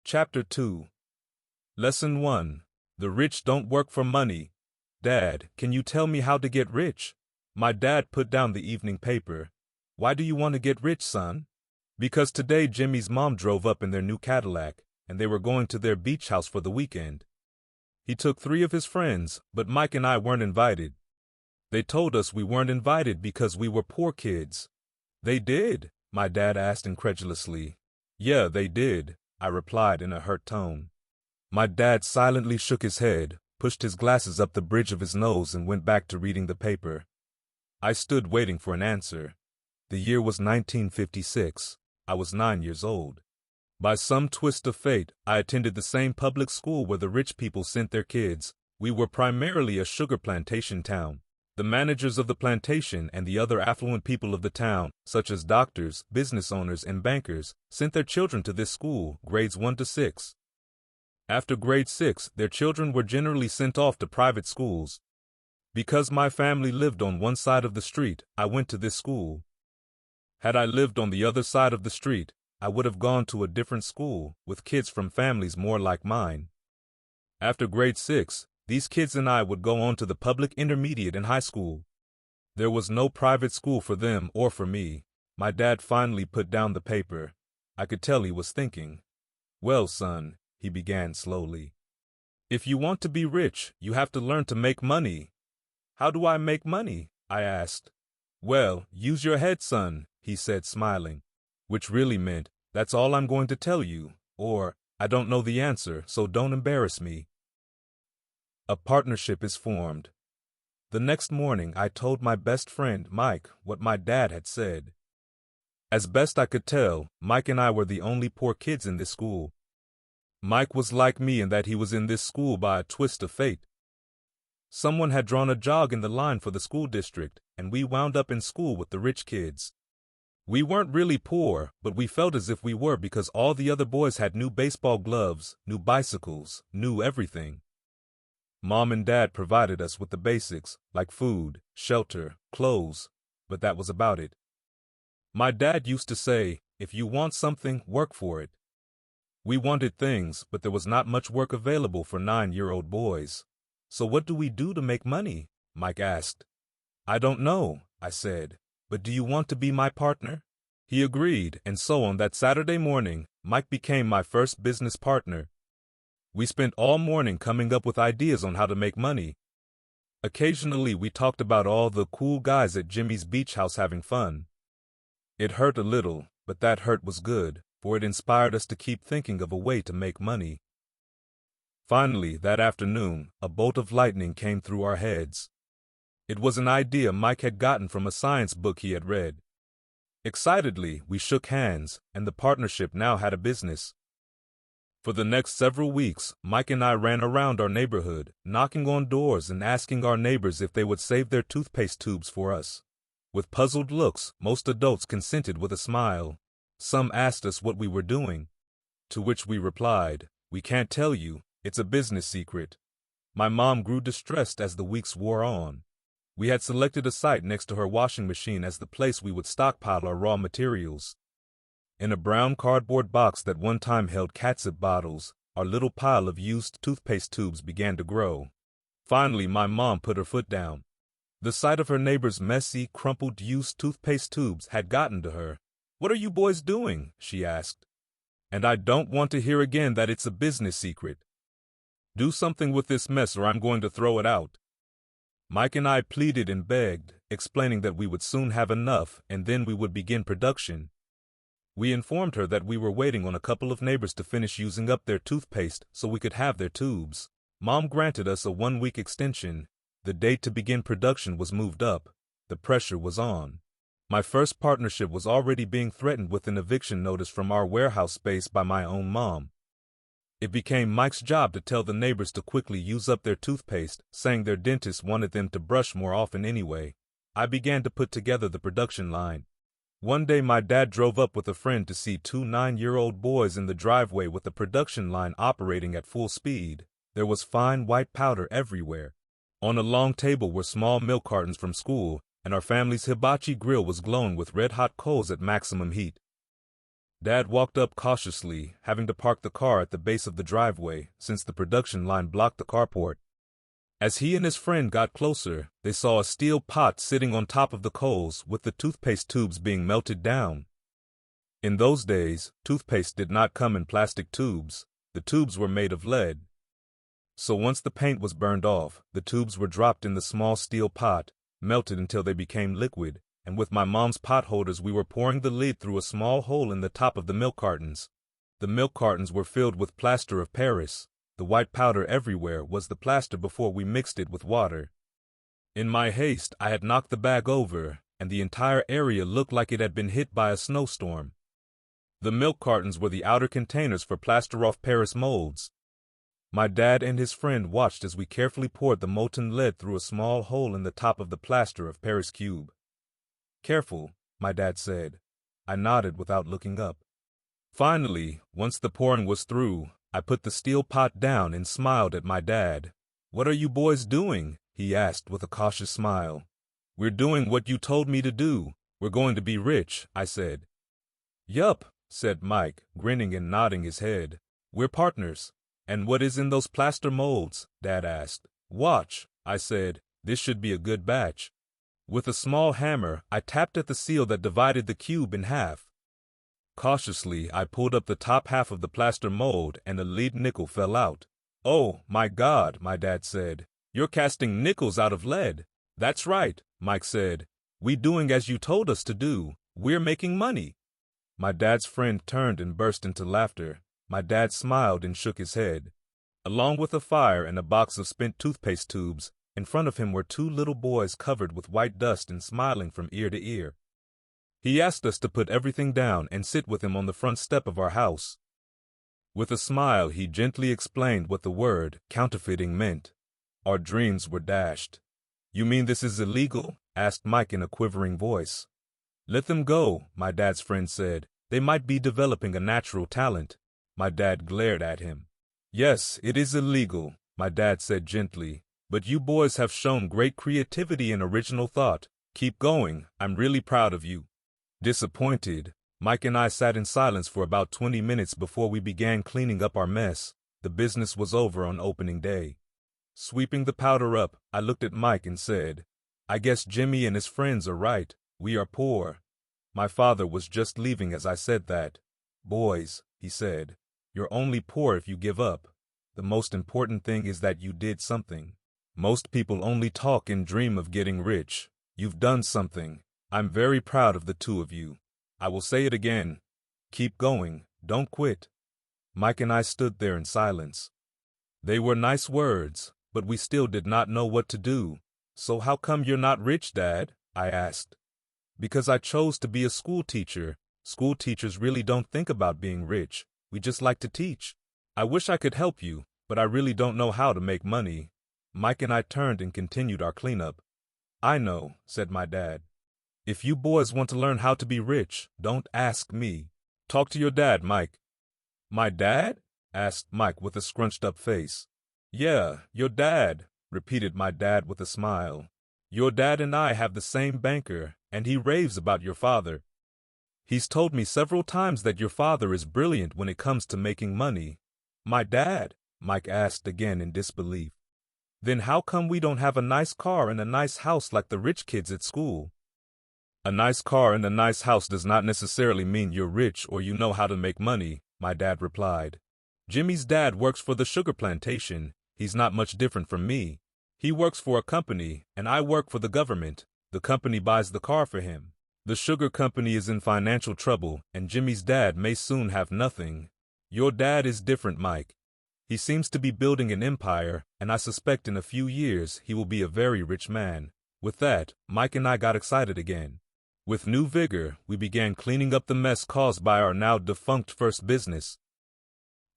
Chapter 2 Lesson 1 The Rich Don't Work for Money. Dad, can you tell me how to get rich? My dad put down the evening paper. Why do you want to get rich, son? Because today Jimmy's mom drove up in their new Cadillac, and they were going to their beach house for the weekend. He took 3 of his friends, but Mike and I weren't invited. They told us we weren't invited because we were poor kids. They did? My dad asked incredulously. Yeah, they did, I replied in a hurt tone. My dad silently shook his head, pushed his glasses up the bridge of his nose and went back to reading the paper. I stood waiting for an answer. The year was 1956. I was 9 years old. By some twist of fate, I attended the same public school where the rich people sent their kids. We were primarily a sugar plantation town. The managers of the plantation and the other affluent people of the town, such as doctors, business owners, and bankers, sent their children to this school, grades 1 to 6. After grade 6, their children were generally sent off to private schools. Because my family lived on one side of the street, I went to this school. Had I lived on the other side of the street, I would have gone to a different school, with kids from families more like mine. After grade 6, these kids and I would go on to the public intermediate and high school. There was no private school for them or for me. My dad finally put down the paper. I could tell he was thinking. Well, son, he began slowly. If you want to be rich, you have to learn to make money. How do I make money? I asked. Well, use your head, son, he said, smiling, which really meant, that's all I'm going to tell you, or, I don't know the answer, so don't embarrass me. A partnership is formed. The next morning, I told my best friend, Mike, what my dad had said. As best I could tell, Mike and I were the only poor kids in this school. Mike was like me in that he was in this school by a twist of fate. Someone had drawn a jog in the line for the school district, and we wound up in school with the rich kids. We weren't really poor, but we felt as if we were because all the other boys had new baseball gloves, new bicycles, new everything. Mom and Dad provided us with the basics, like food, shelter, clothes, but that was about it. My dad used to say, if you want something, work for it. We wanted things, but there was not much work available for 9-year-old boys. So what do we do to make money? Mike asked. I don't know, I said, but do you want to be my partner? He agreed, and so on that Saturday morning, Mike became my first business partner. We spent all morning coming up with ideas on how to make money. Occasionally, we talked about all the cool guys at Jimmy's beach house having fun. It hurt a little, but that hurt was good, for it inspired us to keep thinking of a way to make money. Finally, that afternoon, a bolt of lightning came through our heads. It was an idea Mike had gotten from a science book he had read. Excitedly, we shook hands, and the partnership now had a business. For the next several weeks, Mike and I ran around our neighborhood, knocking on doors and asking our neighbors if they would save their toothpaste tubes for us. With puzzled looks, most adults consented with a smile. Some asked us what we were doing. To which we replied, we can't tell you, it's a business secret. My mom grew distressed as the weeks wore on. We had selected a site next to her washing machine as the place we would stockpile our raw materials. In a brown cardboard box that one time held catsup bottles, our little pile of used toothpaste tubes began to grow. Finally, my mom put her foot down. The sight of her neighbor's messy, crumpled used toothpaste tubes had gotten to her. What are you boys doing? She asked. And I don't want to hear again that it's a business secret. Do something with this mess or I'm going to throw it out. Mike and I pleaded and begged, explaining that we would soon have enough and then we would begin production. We informed her that we were waiting on a couple of neighbors to finish using up their toothpaste so we could have their tubes. Mom granted us a 1-week extension. The date to begin production was moved up. The pressure was on. My first partnership was already being threatened with an eviction notice from our warehouse space by my own mom. It became Mike's job to tell the neighbors to quickly use up their toothpaste, saying their dentist wanted them to brush more often anyway. I began to put together the production line. One day my dad drove up with a friend to see 2 9-year-old boys in the driveway with the production line operating at full speed. There was fine white powder everywhere. On a long table were small milk cartons from school, and our family's hibachi grill was glowing with red-hot coals at maximum heat. Dad walked up cautiously, having to park the car at the base of the driveway since the production line blocked the carport. As he and his friend got closer, they saw a steel pot sitting on top of the coals with the toothpaste tubes being melted down. In those days, toothpaste did not come in plastic tubes. The tubes were made of lead. So once the paint was burned off, the tubes were dropped in the small steel pot, melted until they became liquid, and with my mom's pot holders we were pouring the lid through a small hole in the top of the milk cartons. The milk cartons were filled with plaster of Paris. The white powder everywhere was the plaster before we mixed it with water. In my haste, I had knocked the bag over, and the entire area looked like it had been hit by a snowstorm. The milk cartons were the outer containers for plaster of Paris molds. My dad and his friend watched as we carefully poured the molten lead through a small hole in the top of the plaster of Paris cube. "Careful," my dad said. I nodded without looking up. Finally, once the pouring was through, I put the steel pot down and smiled at my dad. "What are you boys doing?" he asked with a cautious smile. "We're doing what you told me to do. We're going to be rich," I said. "Yup," said Mike, grinning and nodding his head. "We're partners." "And what is in those plaster molds?" Dad asked. "Watch," I said. "This should be a good batch." With a small hammer, I tapped at the seal that divided the cube in half. Cautiously, I pulled up the top half of the plaster mold and a lead nickel fell out. "Oh, my God," my dad said. "You're casting nickels out of lead." "That's right," Mike said. "We doing as you told us to do. We're making money." My dad's friend turned and burst into laughter. My dad smiled and shook his head. Along with a fire and a box of spent toothpaste tubes, in front of him were two little boys covered with white dust and smiling from ear to ear. He asked us to put everything down and sit with him on the front step of our house. With a smile, he gently explained what the word counterfeiting meant. Our dreams were dashed. "You mean this is illegal?" asked Mike in a quivering voice. "Let them go," my dad's friend said. "They might be developing a natural talent." My dad glared at him. "Yes, it is illegal," my dad said gently, "but you boys have shown great creativity and original thought. Keep going. I'm really proud of you." Disappointed, Mike and I sat in silence for about 20 minutes before we began cleaning up our mess. The business was over on opening day. Sweeping the powder up, I looked at Mike and said, "I guess Jimmy and his friends are right. We are poor." My father was just leaving as I said that. "Boys," he said, "you're only poor if you give up. The most important thing is that you did something. Most people only talk and dream of getting rich. You've done something. I'm very proud of the two of you. I will say it again. Keep going. Don't quit." Mike and I stood there in silence. They were nice words, but we still did not know what to do. "So how come you're not rich, Dad?" I asked. "Because I chose to be a school teacher. School teachers really don't think about being rich. We just like to teach. I wish I could help you, but I really don't know how to make money." Mike and I turned and continued our cleanup. "I know," said my dad. "If you boys want to learn how to be rich, don't ask me. Talk to your dad, Mike." "My dad?" asked Mike with a scrunched-up face. "Yeah, your dad," repeated my dad with a smile. "Your dad and I have the same banker, and he raves about your father. He's told me several times that your father is brilliant when it comes to making money." "My dad?" Mike asked again in disbelief. "Then how come we don't have a nice car and a nice house like the rich kids at school?" "A nice car and a nice house does not necessarily mean you're rich or you know how to make money," my dad replied. "Jimmy's dad works for the sugar plantation. He's not much different from me. He works for a company, and I work for the government. The company buys the car for him. The sugar company is in financial trouble, and Jimmy's dad may soon have nothing. Your dad is different, Mike. He seems to be building an empire, and I suspect in a few years he will be a very rich man." With that, Mike and I got excited again. With new vigor, we began cleaning up the mess caused by our now defunct first business.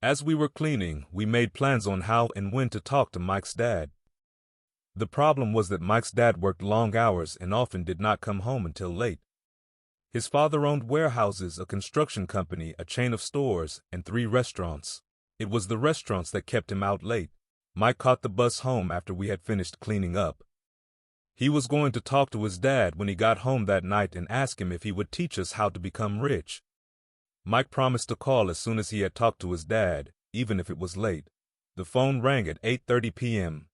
As we were cleaning, we made plans on how and when to talk to Mike's dad. The problem was that Mike's dad worked long hours and often did not come home until late. His father owned warehouses, a construction company, a chain of stores, and 3 restaurants. It was the restaurants that kept him out late. Mike caught the bus home after we had finished cleaning up. He was going to talk to his dad when he got home that night and ask him if he would teach us how to become rich. Mike promised to call as soon as he had talked to his dad, even if it was late. The phone rang at 8:30 p.m.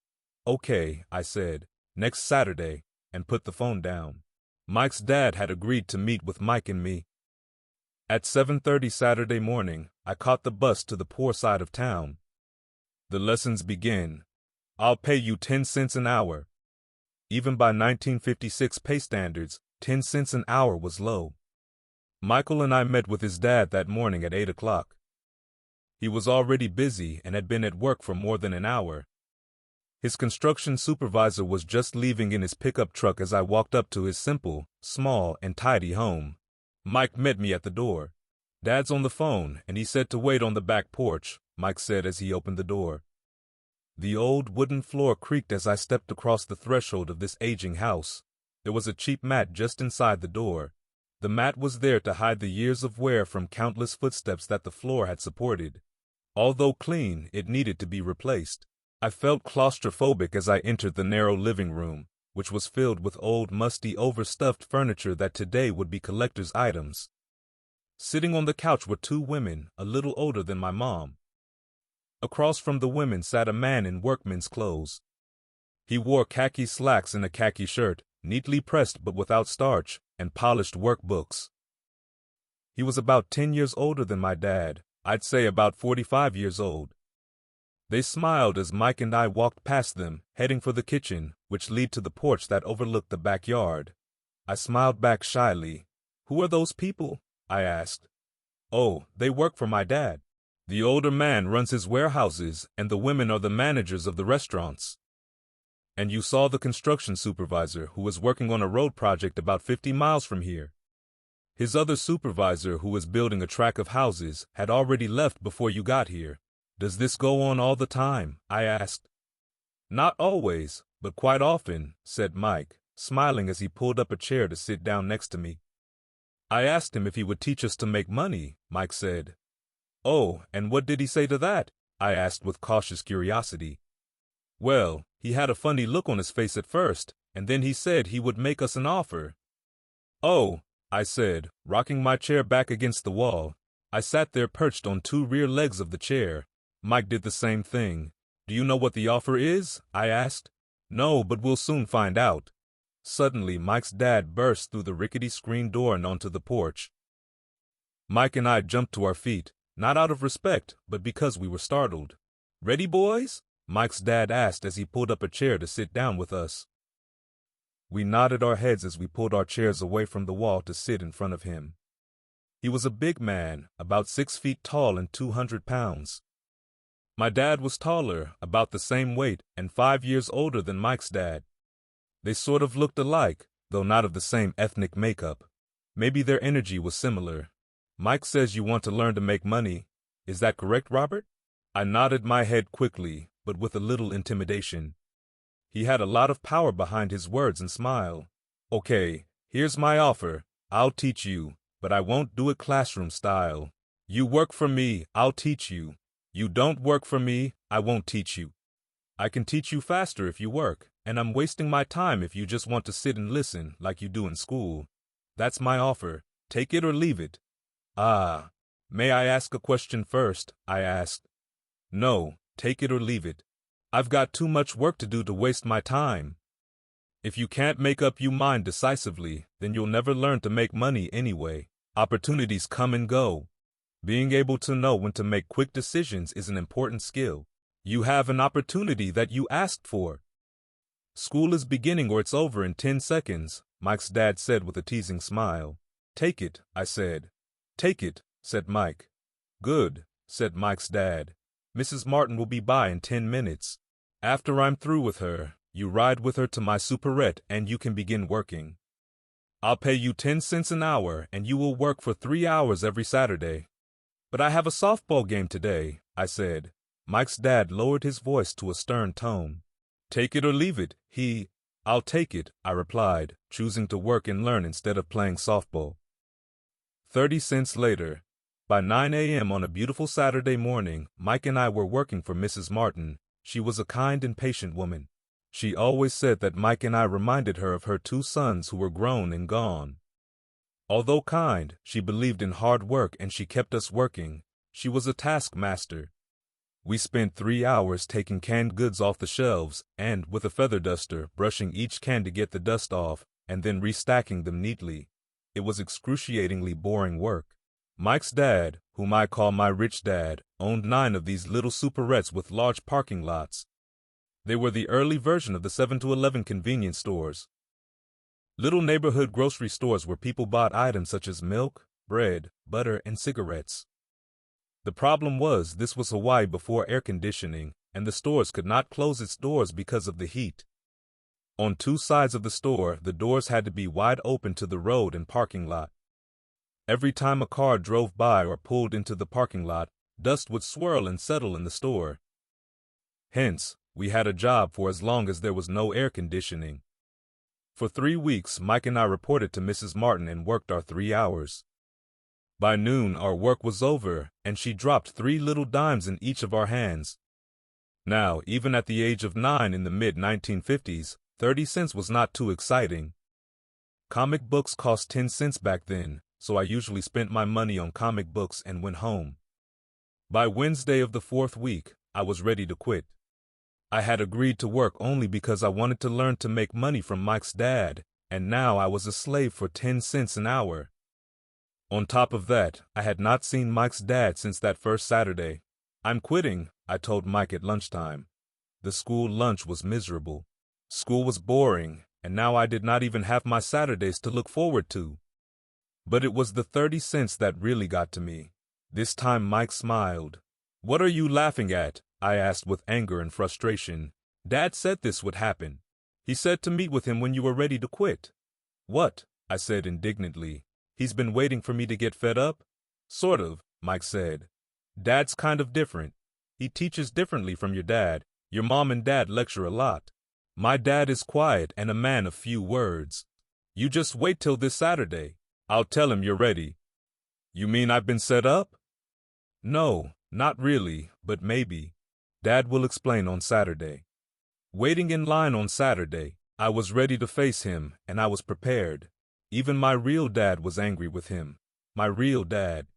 "Okay," I said, "next Saturday," and put the phone down. Mike's dad had agreed to meet with Mike and me. At 7:30 Saturday morning, I caught the bus to the poor side of town. The lessons begin. "I'll pay you 10 cents an hour." Even by 1956 pay standards, 10 cents an hour was low. Michael and I met with his dad that morning at 8 o'clock. He was already busy and had been at work for more than an hour. His construction supervisor was just leaving in his pickup truck as I walked up to his simple, small, and tidy home. Mike met me at the door. "Dad's on the phone, and he said to wait on the back porch," Mike said as he opened the door. The old wooden floor creaked as I stepped across the threshold of this aging house. There was a cheap mat just inside the door. The mat was there to hide the years of wear from countless footsteps that the floor had supported. Although clean, it needed to be replaced. I felt claustrophobic as I entered the narrow living room, which was filled with old, musty, overstuffed furniture that today would be collector's items. Sitting on the couch were two women, a little older than my mom. Across from the women sat a man in workman's clothes. He wore khaki slacks and a khaki shirt, neatly pressed but without starch, and polished workbooks. He was about 10 years older than my dad, I'd say about 45 years old. They smiled as Mike and I walked past them, heading for the kitchen, which led to the porch that overlooked the backyard. I smiled back shyly. "Who are those people?" I asked. "Oh, they work for my dad. The older man runs his warehouses, and the women are the managers of the restaurants." "And you saw the construction supervisor who was working on a road project about 50 miles from here. His other supervisor, who was building a tract of houses, had already left before you got here. Does this go on all the time?" I asked. "Not always, but quite often," said Mike, smiling as he pulled up a chair to sit down next to me. "I asked him if he would teach us to make money," Mike said. "Oh, and what did he say to that?" I asked with cautious curiosity. "Well, he had a funny look on his face at first, and then he said he would make us an offer." "Oh," I said, rocking my chair back against the wall. I sat there perched on two rear legs of the chair. Mike did the same thing. "Do you know what the offer is?" I asked. "No, but we'll soon find out." Suddenly, Mike's dad burst through the rickety screen door and onto the porch. Mike and I jumped to our feet, not out of respect, but because we were startled. "Ready, boys?" Mike's dad asked as he pulled up a chair to sit down with us. We nodded our heads as we pulled our chairs away from the wall to sit in front of him. He was a big man, about 6 feet tall and 200 pounds. My dad was taller, about the same weight, and 5 years older than Mike's dad. They sort of looked alike, though not of the same ethnic makeup. Maybe their energy was similar. "Mike says you want to learn to make money. Is that correct, Robert?" I nodded my head quickly, but with a little intimidation. He had a lot of power behind his words and smile. "Okay, here's my offer. I'll teach you, but I won't do it classroom style. You work for me, I'll teach you. You don't work for me, I won't teach you. I can teach you faster if you work, and I'm wasting my time if you just want to sit and listen like you do in school. That's my offer. Take it or leave it." "Ah, may I ask a question first?" I asked. "No, take it or leave it. I've got too much work to do to waste my time. If you can't make up your mind decisively, then you'll never learn to make money anyway. Opportunities come and go. Being able to know when to make quick decisions is an important skill. You have an opportunity that you asked for. School is beginning or it's over in 10 seconds, Mike's dad said with a teasing smile. "Take it," I said. "Take it," said Mike. "Good," said Mike's dad. "Mrs. Martin will be by in 10 minutes. After I'm through with her, you ride with her to my superette and you can begin working. I'll pay you 10 cents an hour and you will work for 3 hours every Saturday." "But I have a softball game today," I said. Mike's dad lowered his voice to a stern tone. "Take it or leave it," "I'll take it," I replied, choosing to work and learn instead of playing softball. 30 cents later. By 9 a.m. on a beautiful Saturday morning, Mike and I were working for Mrs. Martin. She was a kind and patient woman. She always said that Mike and I reminded her of her 2 sons who were grown and gone. Although kind, she believed in hard work and she kept us working. She was a taskmaster. We spent 3 hours taking canned goods off the shelves and, with a feather duster, brushing each can to get the dust off, and then restacking them neatly. It was excruciatingly boring work. Mike's dad, whom I call my rich dad, owned 9 of these little superettes with large parking lots. They were the early version of the 7-Eleven convenience stores. Little neighborhood grocery stores where people bought items such as milk, bread, butter, and cigarettes. The problem was, this was Hawaii before air conditioning, and the stores could not close its doors because of the heat. On 2 sides of the store, the doors had to be wide open to the road and parking lot. Every time a car drove by or pulled into the parking lot, dust would swirl and settle in the store. Hence, we had a job for as long as there was no air conditioning. For 3 weeks, Mike and I reported to Mrs. Martin and worked our 3 hours. By noon, our work was over, and she dropped 3 little dimes in each of our hands. Now, even at the age of 9 in the mid-1950s, 30 cents was not too exciting. Comic books cost 10 cents back then, so I usually spent my money on comic books and went home. By Wednesday of the 4th week, I was ready to quit. I had agreed to work only because I wanted to learn to make money from Mike's dad, and now I was a slave for 10 cents an hour. On top of that, I had not seen Mike's dad since that first Saturday. "I'm quitting," I told Mike at lunchtime. The school lunch was miserable. School was boring, and now I did not even have my Saturdays to look forward to. But it was the 30 cents that really got to me. This time Mike smiled. "What are you laughing at?" I asked with anger and frustration. "Dad said this would happen. He said to meet with him when you were ready to quit." "What?" I said indignantly. "He's been waiting for me to get fed up?" "Sort of," Mike said. "Dad's kind of different. He teaches differently from your dad. Your mom and dad lecture a lot. My dad is quiet and a man of few words. You just wait till this Saturday. I'll tell him you're ready." "You mean I've been set up?" "No, not really, but maybe. Dad will explain on Saturday." Waiting in line on Saturday, I was ready to face him, and I was prepared. Even my real dad was angry with him. My real dad,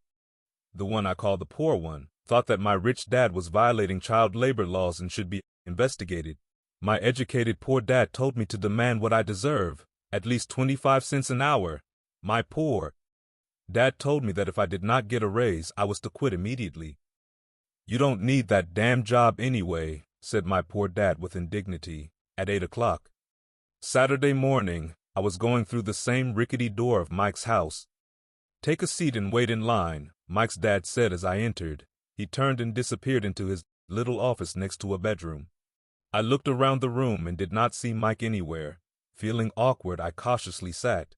the one I call the poor one, thought that my rich dad was violating child labor laws and should be investigated. My educated poor dad told me to demand what I deserve, at least 25 cents an hour. My poor dad told me that if I did not get a raise, I was to quit immediately. "You don't need that damn job anyway," said my poor dad with indignity, at 8 o'clock. Saturday morning, I was going through the same rickety door of Mike's house. "Take a seat and wait in line," Mike's dad said as I entered. He turned and disappeared into his little office next to a bedroom. I looked around the room and did not see Mike anywhere. Feeling awkward, I cautiously sat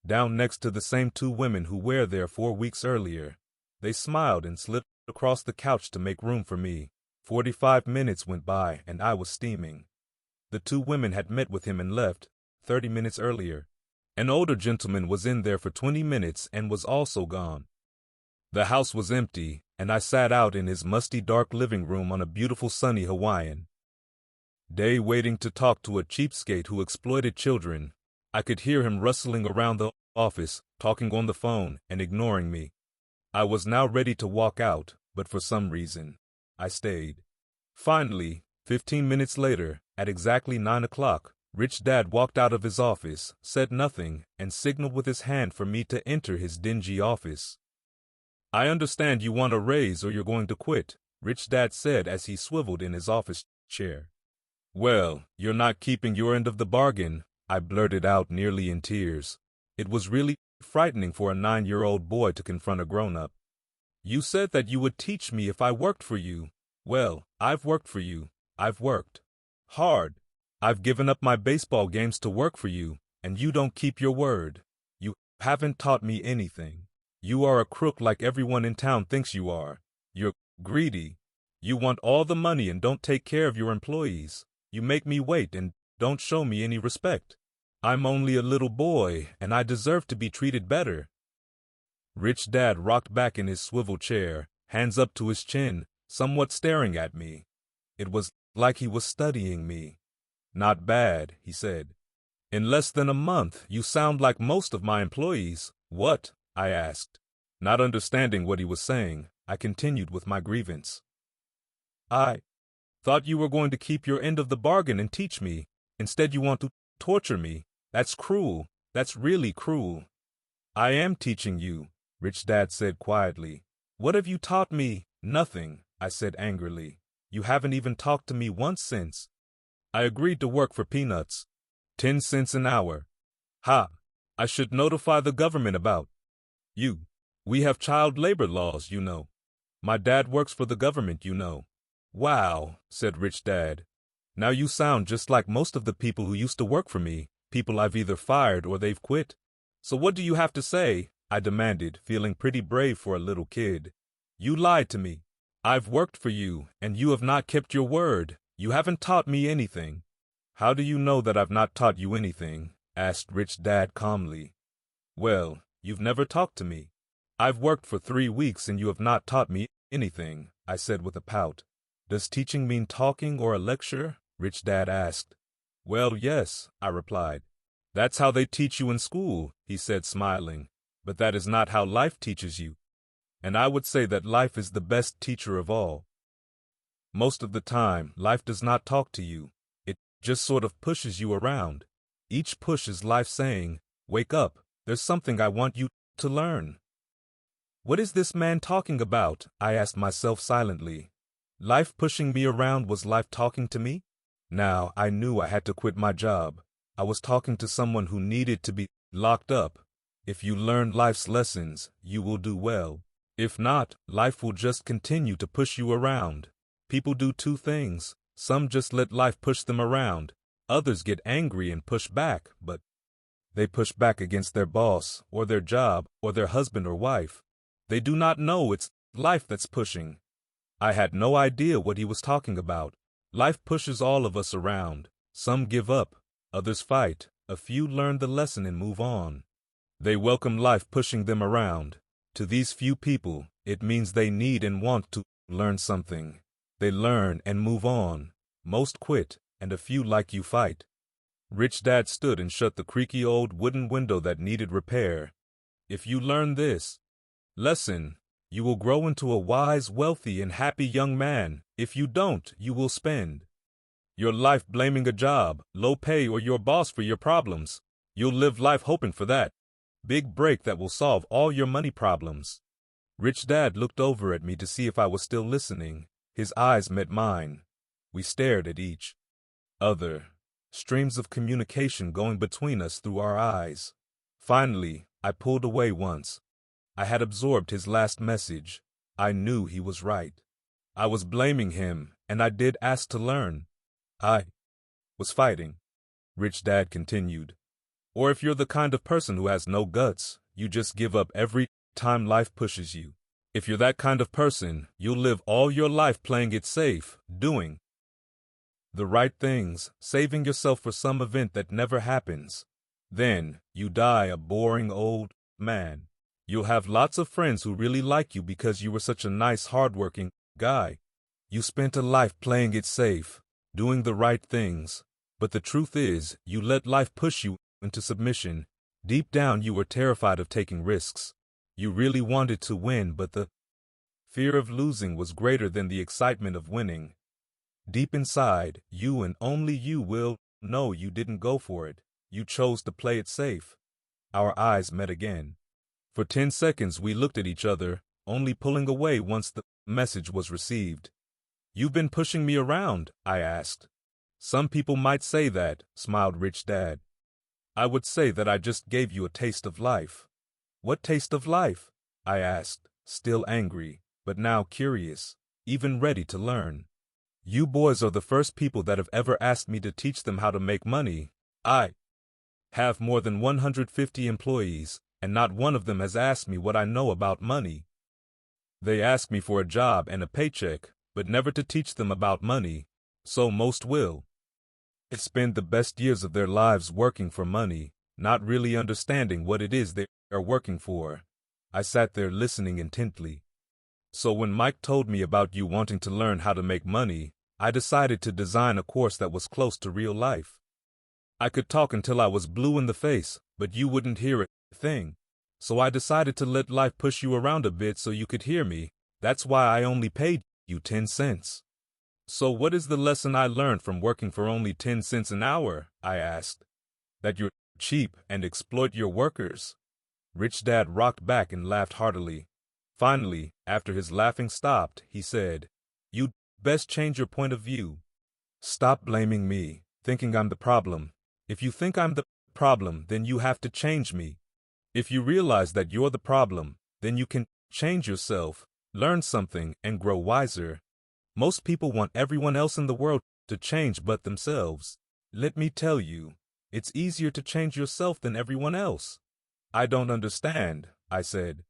down next to the same 2 women who were there 4 weeks earlier. They smiled and slid across the couch to make room for me. 45 minutes went by and I was steaming. The 2 women had met with him and left 30 minutes earlier. An older gentleman was in there for 20 minutes and was also gone. The house was empty, and I sat out in his musty dark living room on a beautiful sunny Hawaiian day waiting to talk to a cheapskate who exploited children. I could hear him rustling around the office, talking on the phone, and ignoring me. I was now ready to walk out, but for some reason, I stayed. Finally, 15 minutes later, at exactly 9 o'clock, Rich Dad walked out of his office, said nothing, and signaled with his hand for me to enter his dingy office. "I understand you want a raise or you're going to quit," Rich Dad said as he swiveled in his office chair. "Well, you're not keeping your end of the bargain," I blurted out nearly in tears. It was really frightening for a 9-year-old boy to confront a grown-up. "You said that you would teach me if I worked for you. Well, I've worked for you. I've worked hard. I've given up my baseball games to work for you, and you don't keep your word. You haven't taught me anything. You are a crook like everyone in town thinks you are. You're greedy. You want all the money and don't take care of your employees. You make me wait and don't show me any respect. I'm only a little boy, and I deserve to be treated better." Rich Dad rocked back in his swivel chair, hands up to his chin, somewhat staring at me. It was like he was studying me. "Not bad," he said. "In less than a month, you sound like most of my employees. What? I asked. Not understanding what he was saying, I continued with my grievance. I thought you were going to keep your end of the bargain and teach me. Instead you want to torture me. That's cruel. That's really cruel. I am teaching you, Rich Dad said quietly. What have you taught me? Nothing, I said angrily. You haven't even talked to me once since I agreed to work for peanuts. 10 cents an hour. Ha! I should notify the government about you. We have child labor laws, you know. My dad works for the government, you know. Wow, said Rich Dad. Now you sound just like most of the people who used to work for me, people I've either fired or they've quit. So what do you have to say? I demanded, feeling pretty brave for a little kid. You lied to me. I've worked for you, and you have not kept your word. You haven't taught me anything. How do you know that I've not taught you anything? Asked Rich Dad calmly. Well, you've never talked to me. I've worked for 3 weeks and you have not taught me anything, I said with a pout. Does teaching mean talking or a lecture? Rich Dad asked. Well, yes, I replied. That's how they teach you in school, he said smiling. But that is not how life teaches you. And I would say that life is the best teacher of all. Most of the time, life does not talk to you. It just sort of pushes you around. Each push is life saying, wake up, there's something I want you to learn. What is this man talking about? I asked myself silently. Life pushing me around was life talking to me? Now, I knew I had to quit my job. I was talking to someone who needed to be locked up. If you learn life's lessons, you will do well. If not, life will just continue to push you around. People do 2 things. Some just let life push them around. Others get angry and push back, but they push back against their boss, or their job, or their husband or wife. They do not know it's life that's pushing. I had no idea what he was talking about. Life pushes all of us around. Some give up, others fight, a few learn the lesson and move on. They welcome life pushing them around. To these few people, it means they need and want to learn something. They learn and move on. Most quit, and a few like you fight. Rich Dad stood and shut the creaky old wooden window that needed repair. If you learn this lesson, you will grow into a wise, wealthy, and happy young man. If you don't, you will spend your life blaming a job, low pay, or your boss for your problems. You'll live life hoping for that big break that will solve all your money problems. Rich Dad looked over at me to see if I was still listening. His eyes met mine. We stared at each other, streams of communication going between us through our eyes. Finally, I pulled away once. I had absorbed his last message. I knew he was right. I was blaming him, and I did ask to learn. I was fighting, Rich Dad continued. Or if you're the kind of person who has no guts, you just give up every time life pushes you. If you're that kind of person, you'll live all your life playing it safe, doing the right things, saving yourself for some event that never happens. Then, you die a boring old man. You'll have lots of friends who really like you because you were such a nice, hardworking guy. You spent a life playing it safe, doing the right things. But the truth is, you let life push you into submission. Deep down, you were terrified of taking risks. You really wanted to win, but the fear of losing was greater than the excitement of winning. Deep inside, you and only you will know you didn't go for it. You chose to play it safe. Our eyes met again. For 10 seconds we looked at each other, only pulling away once the message was received. You've been pushing me around, I asked. Some people might say that, smiled Rich Dad. I would say that I just gave you a taste of life. What taste of life? I asked, still angry, but now curious, even ready to learn. You boys are the first people that have ever asked me to teach them how to make money. I have more than 150 employees, and not one of them has asked me what I know about money. They ask me for a job and a paycheck, but never to teach them about money. So most will spend the best years of their lives working for money, not really understanding what it is they are working for. I sat there listening intently. So when Mike told me about you wanting to learn how to make money, I decided to design a course that was close to real life. I could talk until I was blue in the face, but you wouldn't hear a thing. So I decided to let life push you around a bit so you could hear me. That's why I only paid you 10 cents. So what is the lesson I learned from working for only 10 cents an hour? I asked. That you're cheap and exploit your workers. Rich Dad rocked back and laughed heartily. Finally, after his laughing stopped, he said, "You'd best change your point of view. Stop blaming me, thinking I'm the problem. If you think I'm the problem, then you have to change me. If you realize that you're the problem, then you can change yourself, learn something, and grow wiser. Most people want everyone else in the world to change but themselves. Let me tell you, it's easier to change yourself than everyone else." "I don't understand," I said.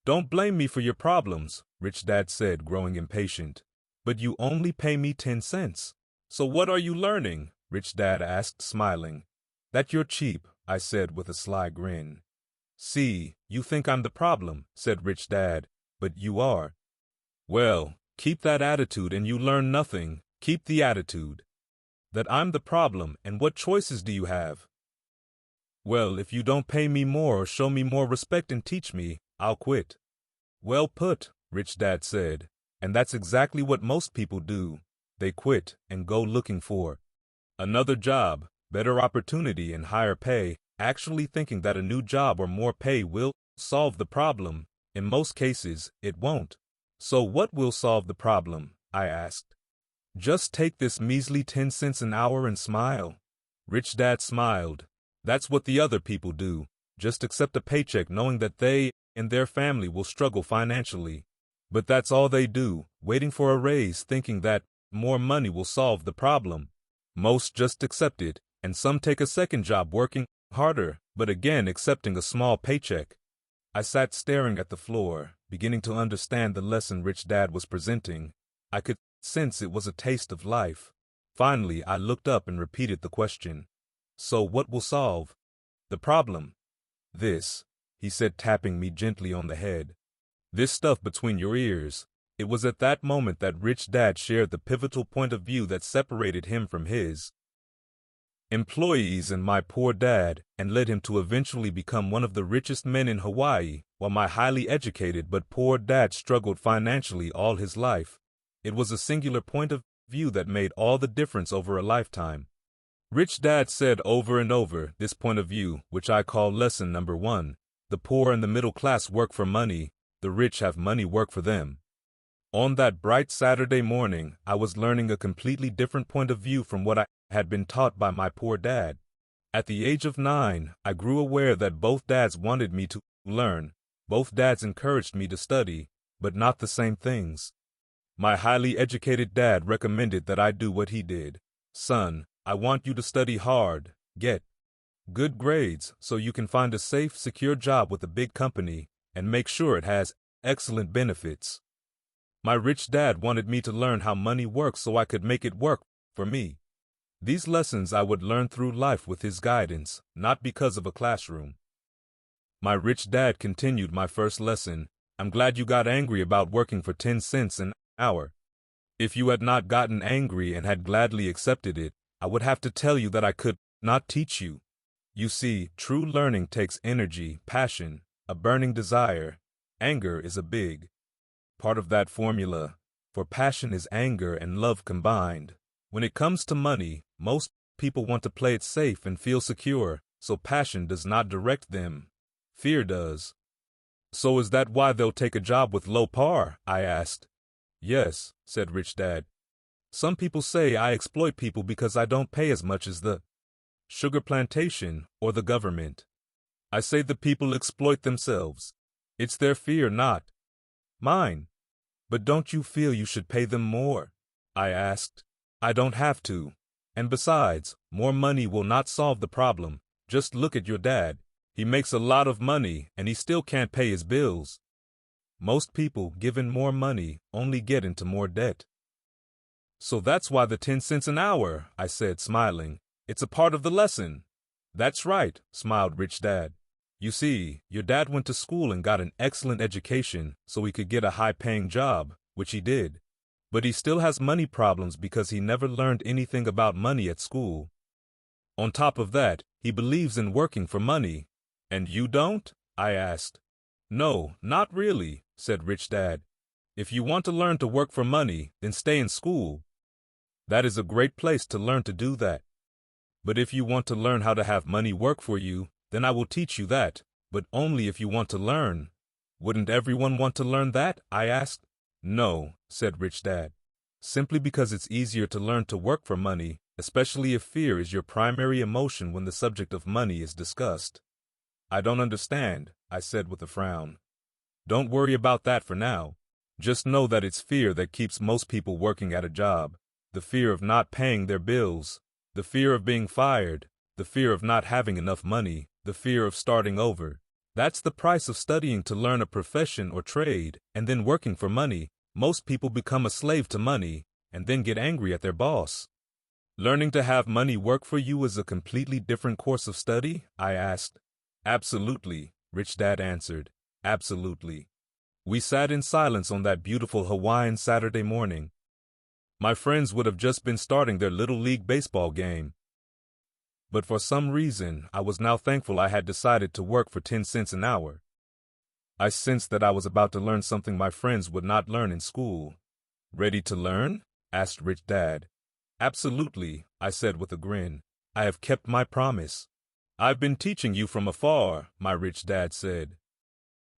"Don't blame me for your problems," Rich Dad said, growing impatient. "But you only pay me 10 cents. So what are you learning?" Rich Dad asked, smiling. "That you're cheap," I said with a sly grin. "See, you think I'm the problem," said Rich Dad, "but you are." "Well, keep that attitude and you learn nothing. Keep the attitude that I'm the problem, and what choices do you have?" "Well, if you don't pay me more or show me more respect and teach me, I'll quit." "Well put," Rich Dad said, "and that's exactly what most people do. They quit and go looking for another job, better opportunity, and higher pay, actually thinking that a new job or more pay will solve the problem. In most cases, it won't. So what will solve the problem?" I asked. "Just take this measly 10 cents an hour and smile." Rich Dad smiled. "That's what the other people do. Just accept a paycheck knowing that they and their family will struggle financially. But that's all they do, waiting for a raise, thinking that more money will solve the problem. Most just accept it, and some take a second job working harder, but again accepting a small paycheck." I sat staring at the floor, beginning to understand the lesson Rich Dad was presenting. I could sense it was a taste of life. Finally, I looked up and repeated the question. "So what will solve the problem?" "This," he said, tapping me gently on the head. "This stuff between your ears." It was at that moment that Rich Dad shared the pivotal point of view that separated him from his employees and my poor dad, and led him to eventually become one of the richest men in Hawaii, while my highly educated but poor dad struggled financially all his life. It was a singular point of view that made all the difference over a lifetime. Rich Dad said over and over this point of view, which I call lesson number 1. The poor and the middle class work for money, the rich have money work for them. On that bright Saturday morning, I was learning a completely different point of view from what I had been taught by my poor dad. At the age of 9, I grew aware that both dads wanted me to learn. Both dads encouraged me to study, but not the same things. My highly educated dad recommended that I do what he did. "Son, I want you to study hard, get good grades so you can find a safe, secure job with a big company, and make sure it has excellent benefits." My rich dad wanted me to learn how money works so I could make it work for me. These lessons I would learn through life with his guidance, not because of a classroom. My rich dad continued my first lesson. "I'm glad you got angry about working for 10 cents an hour. If you had not gotten angry and had gladly accepted it, I would have to tell you that I could not teach you. You see, true learning takes energy, passion, a burning desire. Anger is a big part of that formula, for passion is anger and love combined. When it comes to money, most people want to play it safe and feel secure, so passion does not direct them. Fear does." "So is that why they'll take a job with low par?" I asked. "Yes," said Rich Dad. "Some people say I exploit people because I don't pay as much as the sugar plantation or the government. I say the people exploit themselves. It's their fear, not mine." "But don't you feel you should pay them more?" I asked. "I don't have to. And besides, more money will not solve the problem. Just look at your dad. He makes a lot of money, and he still can't pay his bills. Most people, given more money, only get into more debt." "So that's why the 10 cents an hour," I said, smiling. "It's a part of the lesson." "That's right," smiled Rich Dad. "You see, your dad went to school and got an excellent education so he could get a high-paying job, which he did. But he still has money problems because he never learned anything about money at school. On top of that, he believes in working for money. And you don't?" I asked. No, not really, said Rich Dad. If you want to learn to work for money, then stay in school. That is a great place to learn to do that. But if you want to learn how to have money work for you, then I will teach you that, but only if you want to learn. Wouldn't everyone want to learn that? I asked. No, said Rich Dad. Simply because it's easier to learn to work for money, especially if fear is your primary emotion when the subject of money is discussed. I don't understand, I said with a frown. Don't worry about that for now. Just know that it's fear that keeps most people working at a job. The fear of not paying their bills, the fear of being fired, the fear of not having enough money, the fear of starting over. That's the price of studying to learn a profession or trade, and then working for money. Most people become a slave to money, and then get angry at their boss. Learning to have money work for you is a completely different course of study? I asked. Absolutely, Rich Dad answered. Absolutely. We sat in silence on that beautiful Hawaiian Saturday morning. My friends would have just been starting their Little League baseball game. But for some reason, I was now thankful I had decided to work for 10 cents an hour. I sensed that I was about to learn something my friends would not learn in school. Ready to learn? Asked Rich Dad. Absolutely, I said with a grin. I have kept my promise. I've been teaching you from afar, my Rich Dad said.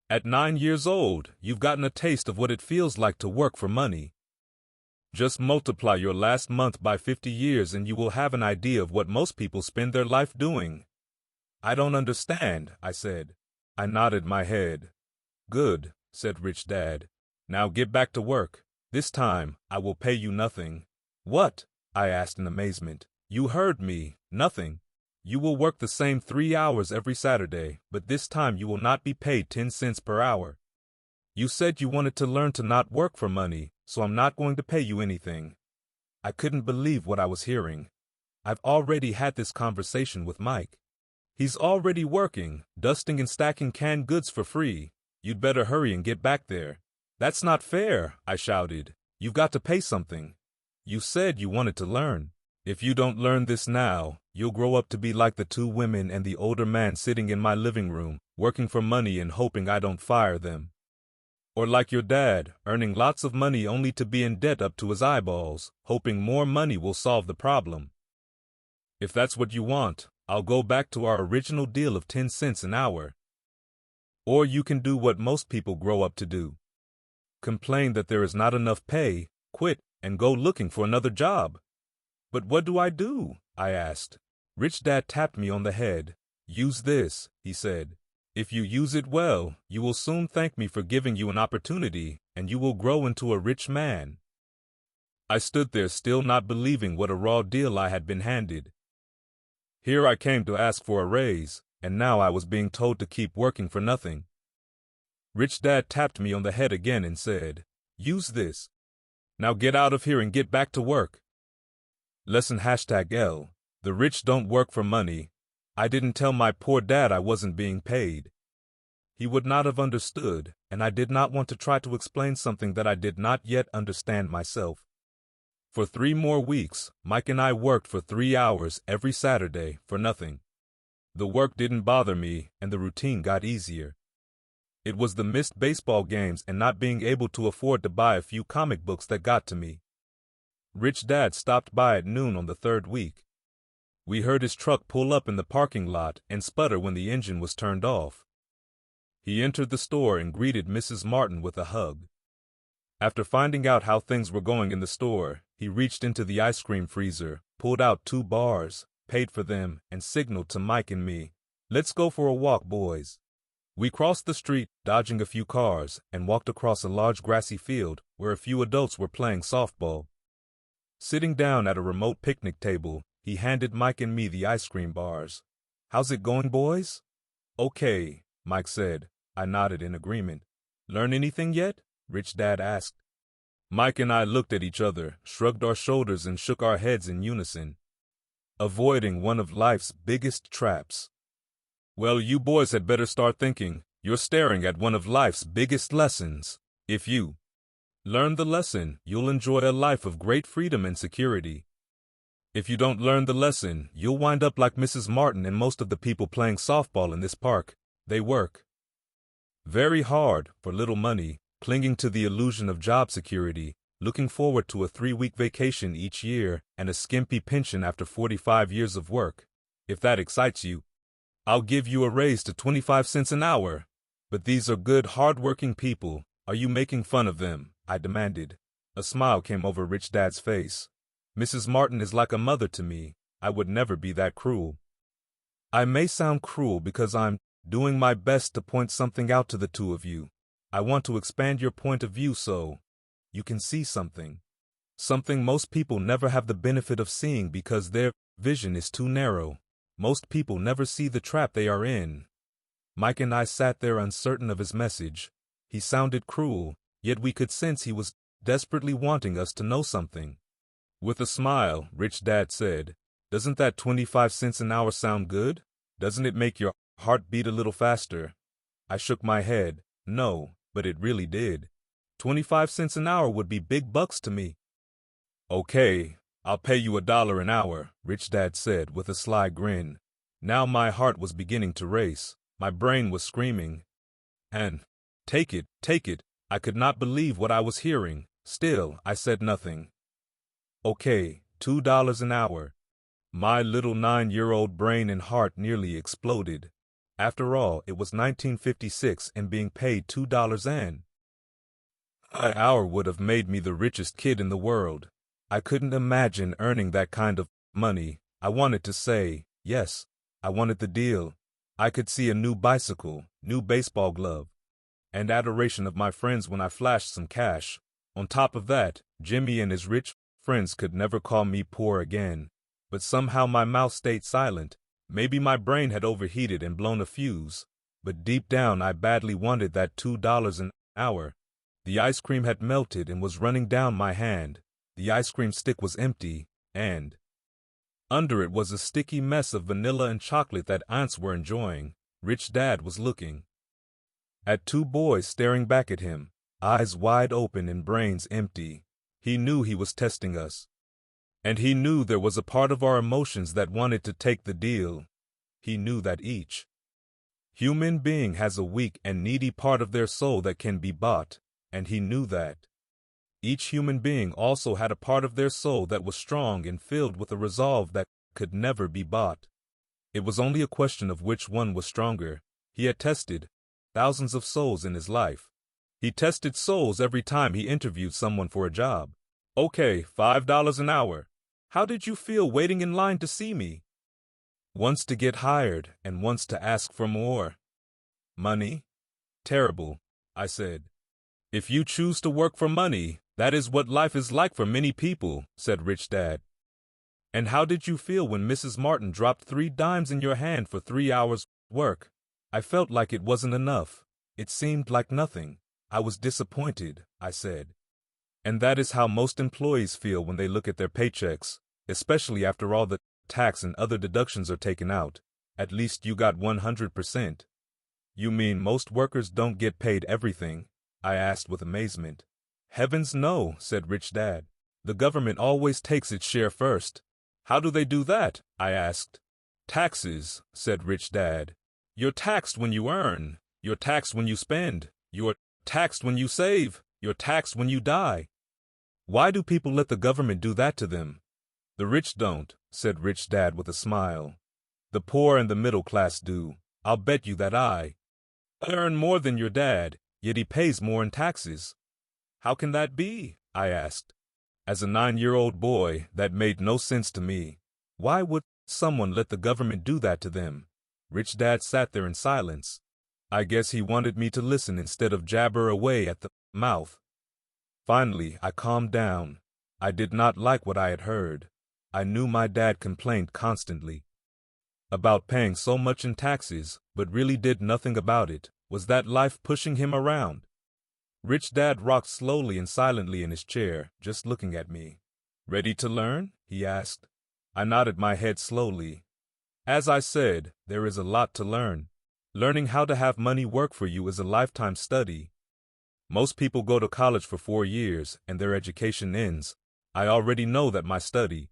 At 9 years old, you've gotten a taste of what it feels like to work for money. Just multiply your last month by 50 years and you will have an idea of what most people spend their life doing. I don't understand, I said. I nodded my head. Good, said Rich Dad. Now get back to work. This time, I will pay you nothing. What? I asked in amazement. You heard me, nothing. You will work the same 3 hours every Saturday, but this time you will not be paid 10 cents per hour. You said you wanted to learn to not work for money, so I'm not going to pay you anything. I couldn't believe what I was hearing. I've already had this conversation with Mike. He's already working, dusting and stacking canned goods for free. You'd better hurry and get back there. That's not fair, I shouted. You've got to pay something. You said you wanted to learn. If you don't learn this now, you'll grow up to be like the 2 women and the older man sitting in my living room, working for money and hoping I don't fire them. Or like your dad, earning lots of money only to be in debt up to his eyeballs, hoping more money will solve the problem. If that's what you want, I'll go back to our original deal of 10 cents an hour. Or you can do what most people grow up to do. Complain that there is not enough pay, quit, and go looking for another job. But what do? I asked. Rich Dad tapped me on the head. Use this, he said. If you use it well, you will soon thank me for giving you an opportunity, and you will grow into a rich man. I stood there still not believing what a raw deal I had been handed. Here I came to ask for a raise, and now I was being told to keep working for nothing. Rich Dad tapped me on the head again and said, Use this. Now get out of here and get back to work. Lesson #L. The rich don't work for money. I didn't tell my poor dad I wasn't being paid. He would not have understood, and I did not want to try to explain something that I did not yet understand myself. For 3 more weeks, Mike and I worked for 3 hours every Saturday for nothing. The work didn't bother me, and the routine got easier. It was the missed baseball games and not being able to afford to buy a few comic books that got to me. Rich Dad stopped by at noon on the 3rd week. We heard his truck pull up in the parking lot and sputter when the engine was turned off. He entered the store and greeted Mrs. Martin with a hug. After finding out how things were going in the store, he reached into the ice cream freezer, pulled out 2 bars, paid for them, and signaled to Mike and me, "Let's go for a walk, boys." We crossed the street, dodging a few cars, and walked across a large grassy field where a few adults were playing softball. Sitting down at a remote picnic table, he handed Mike and me the ice cream bars. "How's it going, boys?" "Okay," Mike said. I nodded in agreement. "Learn anything yet?" Rich Dad asked. Mike and I looked at each other, shrugged our shoulders, and shook our heads in unison. Avoiding one of life's biggest traps. "Well, you boys had better start thinking. You're staring at one of life's biggest lessons. If you learn the lesson, you'll enjoy a life of great freedom and security. If you don't learn the lesson, you'll wind up like Mrs. Martin and most of the people playing softball in this park. They work Very hard, for little money, clinging to the illusion of job security, looking forward to a 3-week vacation each year and a skimpy pension after 45 years of work. If that excites you, I'll give you a raise to 25 cents an hour. But these are good, hard-working people. Are you making fun of them? I demanded. A smile came over Rich Dad's face. Mrs. Martin is like a mother to me. I would never be that cruel. I may sound cruel because I'm doing my best to point something out to the two of you. I want to expand your point of view so you can see something. Something most people never have the benefit of seeing because their vision is too narrow. Most people never see the trap they are in. Mike and I sat there uncertain of his message. He sounded cruel, yet we could sense he was desperately wanting us to know something. With a smile, Rich Dad said, "Doesn't that 25 cents an hour sound good? Doesn't it make your heart beat a little faster?" I shook my head. No, but it really did. 25 cents an hour would be big bucks to me. Okay, I'll pay you $1 an hour, Rich Dad said with a sly grin. Now my heart was beginning to race. My brain was screaming. And, take it, take it. I could not believe what I was hearing. Still, I said nothing. Okay, $2 an hour. My little 9-year-old brain and heart nearly exploded. After all, it was 1956 and being paid $2 an hour would have made me the richest kid in the world. I couldn't imagine earning that kind of money. I wanted to say, yes, I wanted the deal. I could see a new bicycle, new baseball glove, and adoration of my friends when I flashed some cash. On top of that, Jimmy and his rich friends could never call me poor again. But somehow my mouth stayed silent. Maybe my brain had overheated and blown a fuse. But deep down I badly wanted that $2 an hour. The ice cream had melted and was running down my hand. The ice cream stick was empty, and under it was a sticky mess of vanilla and chocolate that aunts were enjoying. Rich Dad was looking at two boys staring back at him, eyes wide open and brains empty. He knew he was testing us. And he knew there was a part of our emotions that wanted to take the deal. He knew that each human being has a weak and needy part of their soul that can be bought, and he knew that each human being also had a part of their soul that was strong and filled with a resolve that could never be bought. It was only a question of which one was stronger. He had tested thousands of souls in his life. He tested souls every time he interviewed someone for a job. Okay, $5 an hour. How did you feel waiting in line to see me? Once to get hired and once to ask for more. Money? Terrible, I said. If you choose to work for money, that is what life is like for many people, said Rich Dad. And how did you feel when Mrs. Martin dropped 3 dimes in your hand for 3 hours' work? I felt like it wasn't enough. It seemed like nothing. I was disappointed, I said. And that is how most employees feel when they look at their paychecks, especially after all the tax and other deductions are taken out. At least you got 100%. You mean most workers don't get paid everything? I asked with amazement. Heavens no, said Rich Dad. The government always takes its share first. How do they do that? I asked. Taxes, said Rich Dad. You're taxed when you earn. You're taxed when you spend. You're taxed when you save. You're taxed when you die. Why do people let the government do that to them? The rich don't, said Rich Dad with a smile. The poor and the middle class do. I'll bet you that I earn more than your dad, yet he pays more in taxes. How can that be? I asked. As a 9-year-old boy, that made no sense to me. Why would someone let the government do that to them? Rich Dad sat there in silence. I guess he wanted me to listen instead of jabber away at the mouth. Finally, I calmed down. I did not like what I had heard. I knew my dad complained constantly about paying so much in taxes, but really did nothing about it. Was that life pushing him around? Rich Dad rocked slowly and silently in his chair, just looking at me. Ready to learn? He asked. I nodded my head slowly. As I said, there is a lot to learn. Learning how to have money work for you is a lifetime study. Most people go to college for 4 years, and their education ends. I already know that my study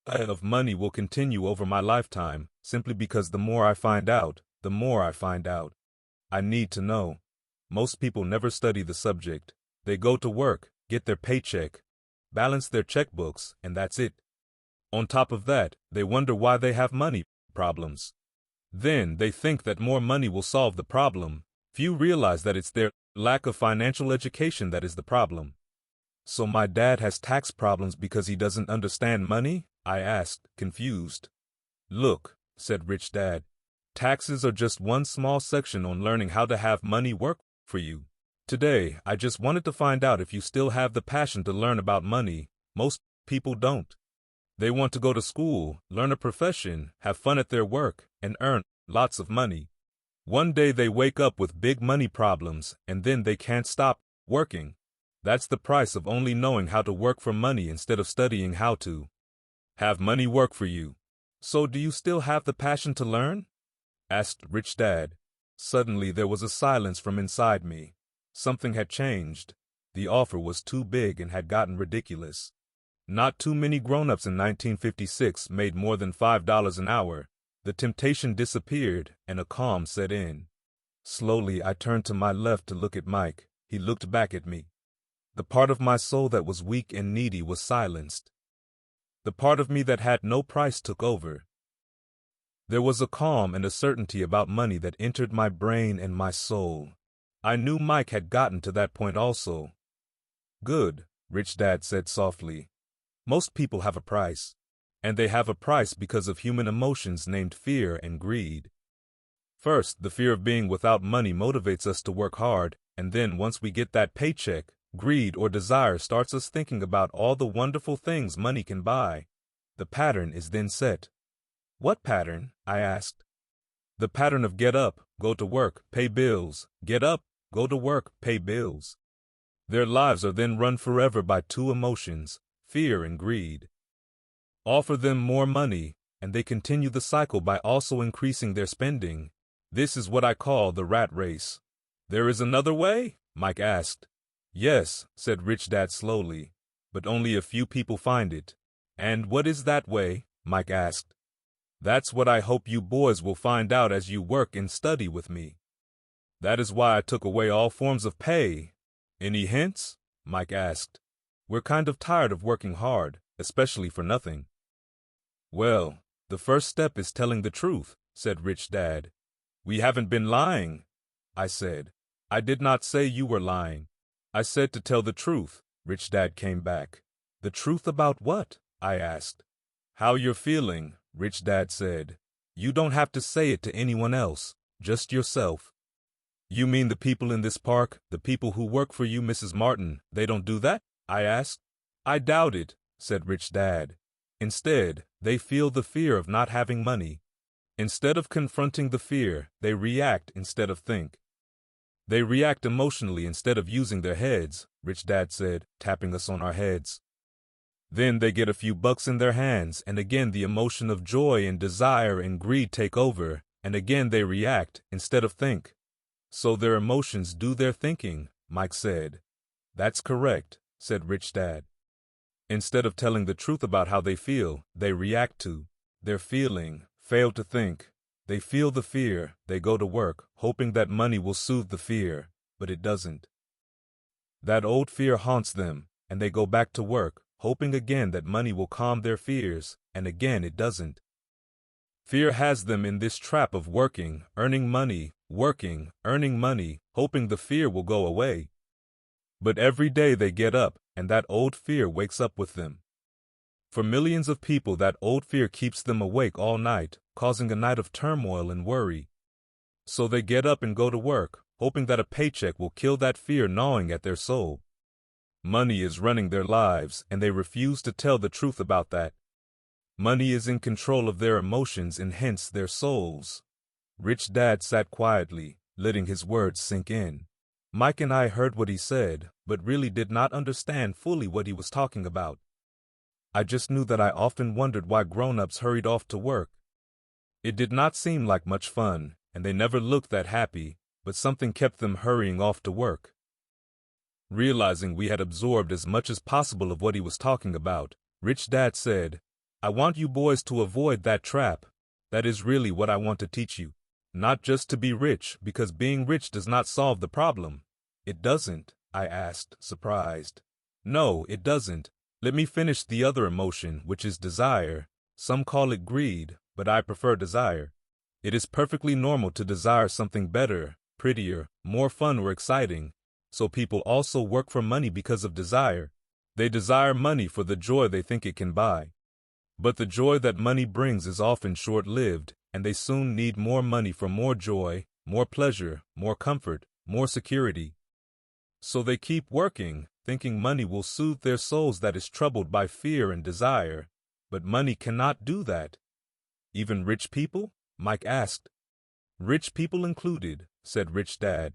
of money will continue over my lifetime, simply because the more I find out, the more I find out. I need to know. Most people never study the subject. They go to work, get their paycheck, balance their checkbooks, and that's it. On top of that, they wonder why they have money problems. Then they think that more money will solve the problem. Few realize that it's their lack of financial education that is the problem. So my dad has tax problems because he doesn't understand money? I asked, confused. Look, said Rich Dad, taxes are just one small section on learning how to have money work for you. Today, I just wanted to find out if you still have the passion to learn about money. Most people don't. They want to go to school, learn a profession, have fun at their work, and earn lots of money. One day they wake up with big money problems, and then they can't stop working. That's the price of only knowing how to work for money instead of studying how to have money work for you. So do you still have the passion to learn? Asked Rich Dad. Suddenly there was a silence from inside me. Something had changed. The offer was too big and had gotten ridiculous. Not too many grown-ups in 1956 made more than $5 an hour. The temptation disappeared, and a calm set in. Slowly I turned to my left to look at Mike. He looked back at me. The part of my soul that was weak and needy was silenced. The part of me that had no price took over. There was a calm and a certainty about money that entered my brain and my soul. I knew Mike had gotten to that point also. Good, Rich Dad said softly. Most people have a price. And they have a price because of human emotions named fear and greed. First, the fear of being without money motivates us to work hard, and then once we get that paycheck, greed or desire starts us thinking about all the wonderful things money can buy. The pattern is then set. What pattern? I asked. The pattern of get up, go to work, pay bills, get up, go to work, pay bills. Their lives are then run forever by two emotions, fear and greed. Offer them more money, and they continue the cycle by also increasing their spending. This is what I call the rat race. There is another way? Mike asked. Yes, said Rich Dad slowly, but only a few people find it. And what is that way? Mike asked. That's what I hope you boys will find out as you work and study with me. That is why I took away all forms of pay. Any hints? Mike asked. We're kind of tired of working hard, especially for nothing. Well, the first step is telling the truth, said Rich Dad. We haven't been lying, I said. I did not say you were lying. I said to tell the truth, Rich Dad came back. The truth about what? I asked. How you're feeling, Rich Dad said. You don't have to say it to anyone else, just yourself. You mean the people in this park, the people who work for you, Mrs. Martin, they don't do that? I asked. I doubt it, said Rich Dad. Instead, they feel the fear of not having money. Instead of confronting the fear, they react instead of think. They react emotionally instead of using their heads, Rich Dad said, tapping us on our heads. Then they get a few bucks in their hands, and again the emotion of joy and desire and greed take over, and again they react instead of think. So their emotions do their thinking, Mike said. That's correct, said Rich Dad. Instead of telling the truth about how they feel, they react to their feeling, fail to think. They feel the fear, they go to work, hoping that money will soothe the fear, but it doesn't. That old fear haunts them, and they go back to work, hoping again that money will calm their fears, and again it doesn't. Fear has them in this trap of working, earning money, working, earning money, hoping the fear will go away. But every day they get up, and that old fear wakes up with them. For millions of people, that old fear keeps them awake all night, causing a night of turmoil and worry. So they get up and go to work, hoping that a paycheck will kill that fear gnawing at their soul. Money is running their lives, and they refuse to tell the truth about that. Money is in control of their emotions and hence their souls. Rich Dad sat quietly, letting his words sink in. Mike and I heard what he said, but really did not understand fully what he was talking about. I just knew that I often wondered why grown-ups hurried off to work. It did not seem like much fun, and they never looked that happy, but something kept them hurrying off to work. Realizing we had absorbed as much as possible of what he was talking about, Rich Dad said, I want you boys to avoid that trap. That is really what I want to teach you. Not just to be rich, because being rich does not solve the problem. It doesn't, I asked, surprised. No, it doesn't. Let me finish the other emotion, which is desire. Some call it greed, but I prefer desire. It is perfectly normal to desire something better, prettier, more fun or exciting. So people also work for money because of desire. They desire money for the joy they think it can buy. But the joy that money brings is often short-lived, and they soon need more money for more joy, more pleasure, more comfort, more security. So they keep working, thinking money will soothe their souls that is troubled by fear and desire. But money cannot do that. Even rich people? Mike asked. Rich people included, said Rich Dad.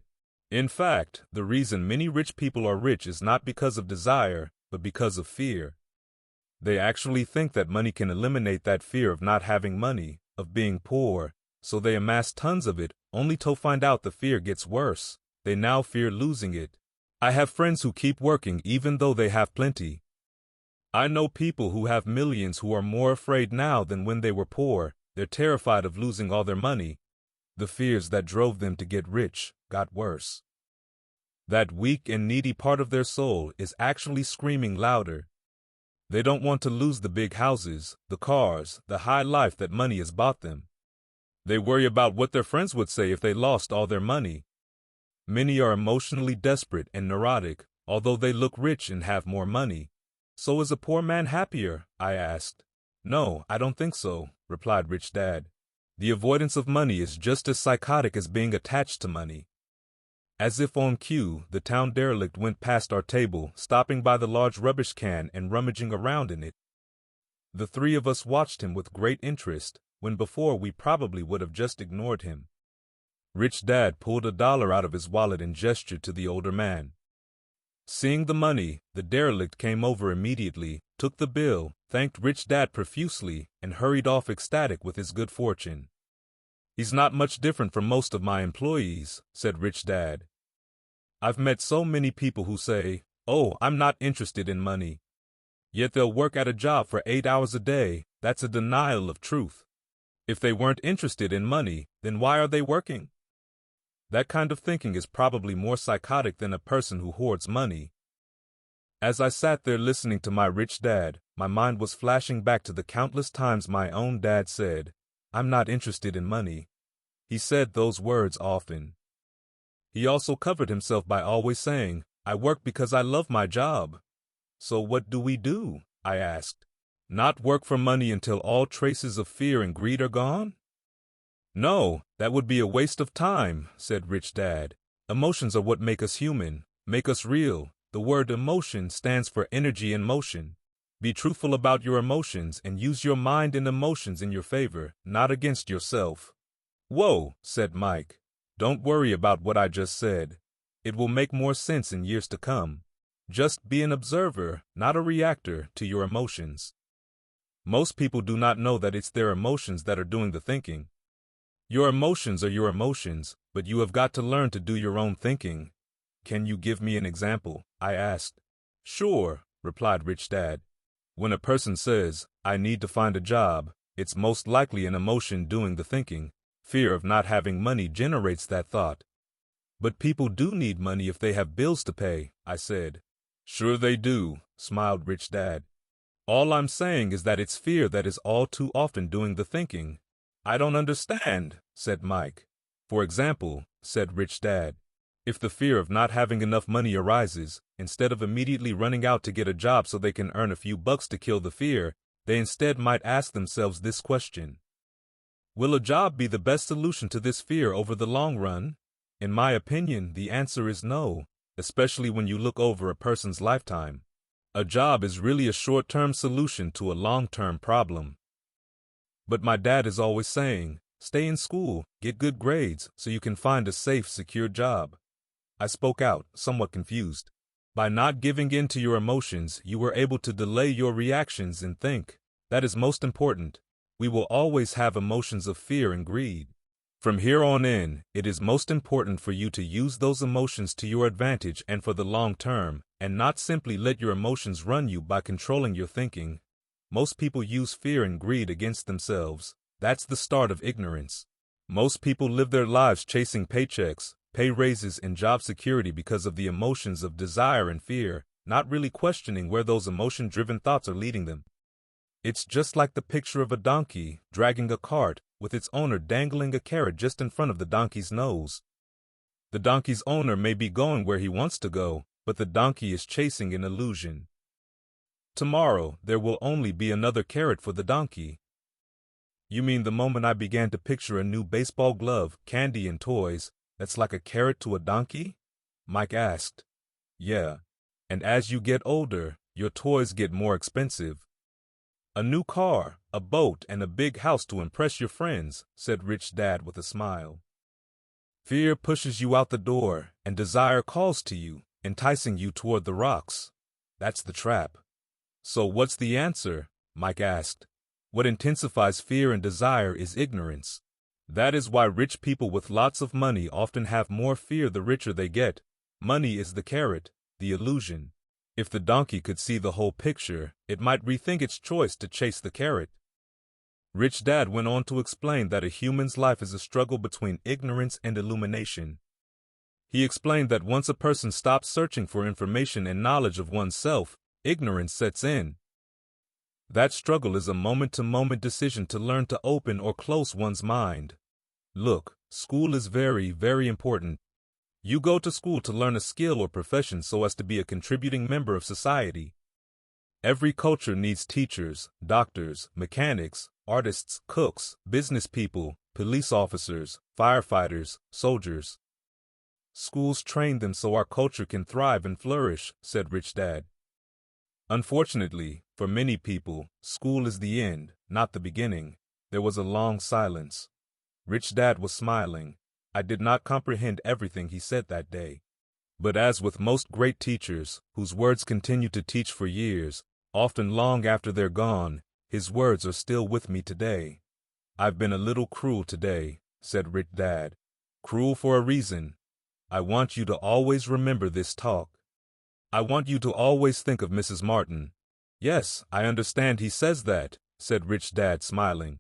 In fact, the reason many rich people are rich is not because of desire, but because of fear. They actually think that money can eliminate that fear of not having money, of being poor, so they amass tons of it, only to find out the fear gets worse. They now fear losing it. I have friends who keep working even though they have plenty. I know people who have millions who are more afraid now than when they were poor. They're terrified of losing all their money. The fears that drove them to get rich got worse. That weak and needy part of their soul is actually screaming louder. They don't want to lose the big houses, the cars, the high life that money has bought them. They worry about what their friends would say if they lost all their money. Many are emotionally desperate and neurotic, although they look rich and have more money. So is a poor man happier? I asked. No, I don't think so, replied Rich Dad. The avoidance of money is just as psychotic as being attached to money. As if on cue, the town derelict went past our table, stopping by the large rubbish can and rummaging around in it. The three of us watched him with great interest, when before we probably would have just ignored him. Rich Dad pulled $1 out of his wallet and gestured to the older man. Seeing the money, the derelict came over immediately, took the bill, thanked Rich Dad profusely, and hurried off ecstatic with his good fortune. He's not much different from most of my employees, said Rich Dad. I've met so many people who say, oh, I'm not interested in money. Yet they'll work at a job for 8 hours a day. That's a denial of truth. If they weren't interested in money, then why are they working? That kind of thinking is probably more psychotic than a person who hoards money. As I sat there listening to my Rich Dad, my mind was flashing back to the countless times my own dad said, I'm not interested in money. He said those words often. He also covered himself by always saying, I work because I love my job. So what do? I asked. Not work for money until all traces of fear and greed are gone? No, that would be a waste of time, said Rich Dad. Emotions are what make us human, make us real. The word emotion stands for energy in motion. Be truthful about your emotions and use your mind and emotions in your favor, not against yourself. Whoa, said Mike. Don't worry about what I just said. It will make more sense in years to come. Just be an observer, not a reactor, to your emotions. Most people do not know that it's their emotions that are doing the thinking. Your emotions are your emotions, but you have got to learn to do your own thinking. Can you give me an example? I asked. Sure, replied Rich Dad. When a person says, I need to find a job, it's most likely an emotion doing the thinking. Fear of not having money generates that thought. But people do need money if they have bills to pay, I said. Sure they do, smiled Rich Dad. All I'm saying is that it's fear that is all too often doing the thinking. I don't understand, said Mike. For example, said Rich Dad, if the fear of not having enough money arises, instead of immediately running out to get a job so they can earn a few bucks to kill the fear, they instead might ask themselves this question. Will a job be the best solution to this fear over the long run? In my opinion, the answer is no, especially when you look over a person's lifetime. A job is really a short-term solution to a long-term problem. But my dad is always saying, stay in school, get good grades, so you can find a safe, secure job. I spoke out, somewhat confused. By not giving in to your emotions, you were able to delay your reactions and think. That is most important. We will always have emotions of fear and greed. From here on in, it is most important for you to use those emotions to your advantage and for the long term, and not simply let your emotions run you by controlling your thinking. Most people use fear and greed against themselves. That's the start of ignorance. Most people live their lives chasing paychecks, pay raises, and job security because of the emotions of desire and fear, not really questioning where those emotion-driven thoughts are leading them. It's just like the picture of a donkey dragging a cart with its owner dangling a carrot just in front of the donkey's nose. The donkey's owner may be going where he wants to go, but the donkey is chasing an illusion. Tomorrow, there will only be another carrot for the donkey. You mean the moment I began to picture a new baseball glove, candy, and toys, that's like a carrot to a donkey? Mike asked. Yeah. And as you get older, your toys get more expensive. A new car, a boat, and a big house to impress your friends, said Rich Dad with a smile. Fear pushes you out the door, and desire calls to you, enticing you toward the rocks. That's the trap. So what's the answer? Mike asked. What intensifies fear and desire is ignorance. That is why rich people with lots of money often have more fear the richer they get. Money is the carrot, the illusion. If the donkey could see the whole picture, it might rethink its choice to chase the carrot. Rich Dad went on to explain that a human's life is a struggle between ignorance and illumination. He explained that once a person stops searching for information and knowledge of oneself, ignorance sets in. That struggle is a moment-to-moment decision to learn to open or close one's mind. Look, school is very, very important. You go to school to learn a skill or profession so as to be a contributing member of society. Every culture needs teachers, doctors, mechanics, artists, cooks, business people, police officers, firefighters, soldiers. Schools train them so our culture can thrive and flourish, said Rich Dad. Unfortunately, for many people, school is the end, not the beginning. There was a long silence. Rich Dad was smiling. I did not comprehend everything he said that day. But as with most great teachers, whose words continue to teach for years, often long after they're gone, his words are still with me today. I've been a little cruel today, said Rich Dad. Cruel for a reason. I want you to always remember this talk. I want you to always think of Mrs. Martin. Yes, I understand he says that, said Rich Dad, smiling.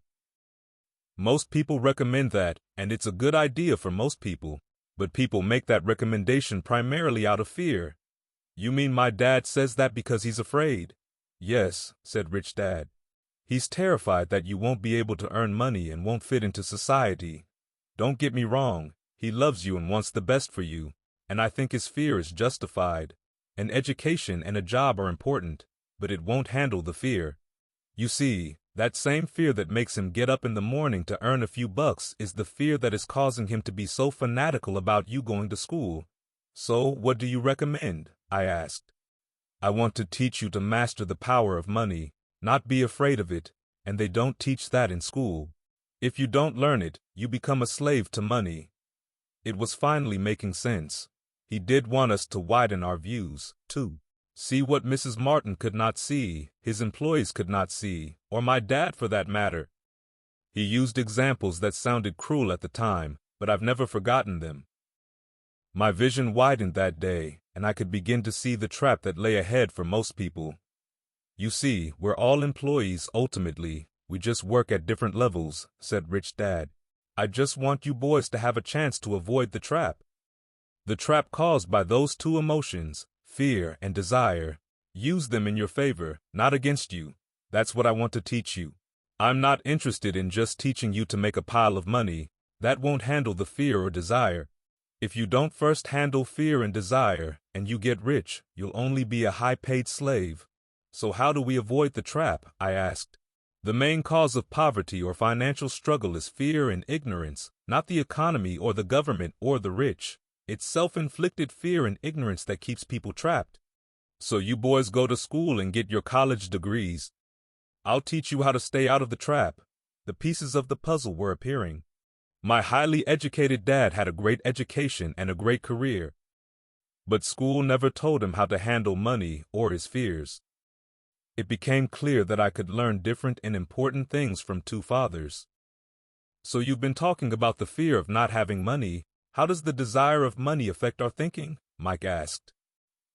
Most people recommend that, and it's a good idea for most people, but people make that recommendation primarily out of fear. You mean my dad says that because he's afraid? Yes, said Rich Dad. He's terrified that you won't be able to earn money and won't fit into society. Don't get me wrong, he loves you and wants the best for you, and I think his fear is justified. An education and a job are important, but it won't handle the fear. You see, that same fear that makes him get up in the morning to earn a few bucks is the fear that is causing him to be so fanatical about you going to school. So, what do you recommend? I asked. I want to teach you to master the power of money, not be afraid of it, and they don't teach that in school. If you don't learn it, you become a slave to money. It was finally making sense. He did want us to widen our views, too. See what Mrs. Martin could not see, his employees could not see, or my dad for that matter. He used examples that sounded cruel at the time, but I've never forgotten them. My vision widened that day, and I could begin to see the trap that lay ahead for most people. You see, we're all employees ultimately, we just work at different levels, said Rich Dad. I just want you boys to have a chance to avoid the trap. The trap caused by those two emotions, fear and desire. Use them in your favor, not against you. That's what I want to teach you. I'm not interested in just teaching you to make a pile of money. That won't handle the fear or desire. If you don't first handle fear and desire, and you get rich, you'll only be a high-paid slave. So how do we avoid the trap? I asked. The main cause of poverty or financial struggle is fear and ignorance, not the economy or the government or the rich. It's self-inflicted fear and ignorance that keeps people trapped. So you boys go to school and get your college degrees. I'll teach you how to stay out of the trap. The pieces of the puzzle were appearing. My highly educated dad had a great education and a great career. But school never told him how to handle money or his fears. It became clear that I could learn different and important things from two fathers. So you've been talking about the fear of not having money. How does the desire of money affect our thinking? Mike asked.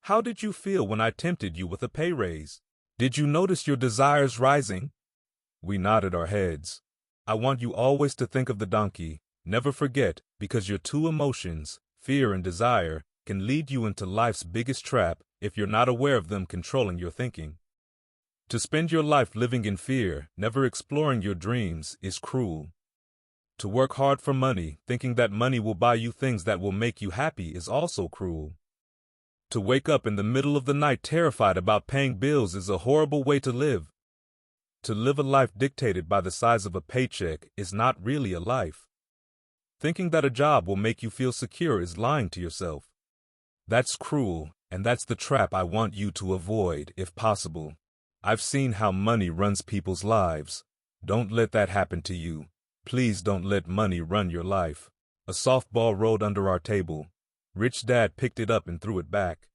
How did you feel when I tempted you with a pay raise? Did you notice your desires rising? We nodded our heads. I want you always to think of the donkey. Never forget, because your two emotions, fear and desire, can lead you into life's biggest trap if you're not aware of them controlling your thinking. To spend your life living in fear, never exploring your dreams, is cruel. To work hard for money, thinking that money will buy you things that will make you happy, is also cruel. To wake up in the middle of the night terrified about paying bills is a horrible way to live. To live a life dictated by the size of a paycheck is not really a life. Thinking that a job will make you feel secure is lying to yourself. That's cruel, and that's the trap I want you to avoid, if possible. I've seen how money runs people's lives. Don't let that happen to you. Please don't let money run your life. A softball rolled under our table. Rich Dad picked it up and threw it back.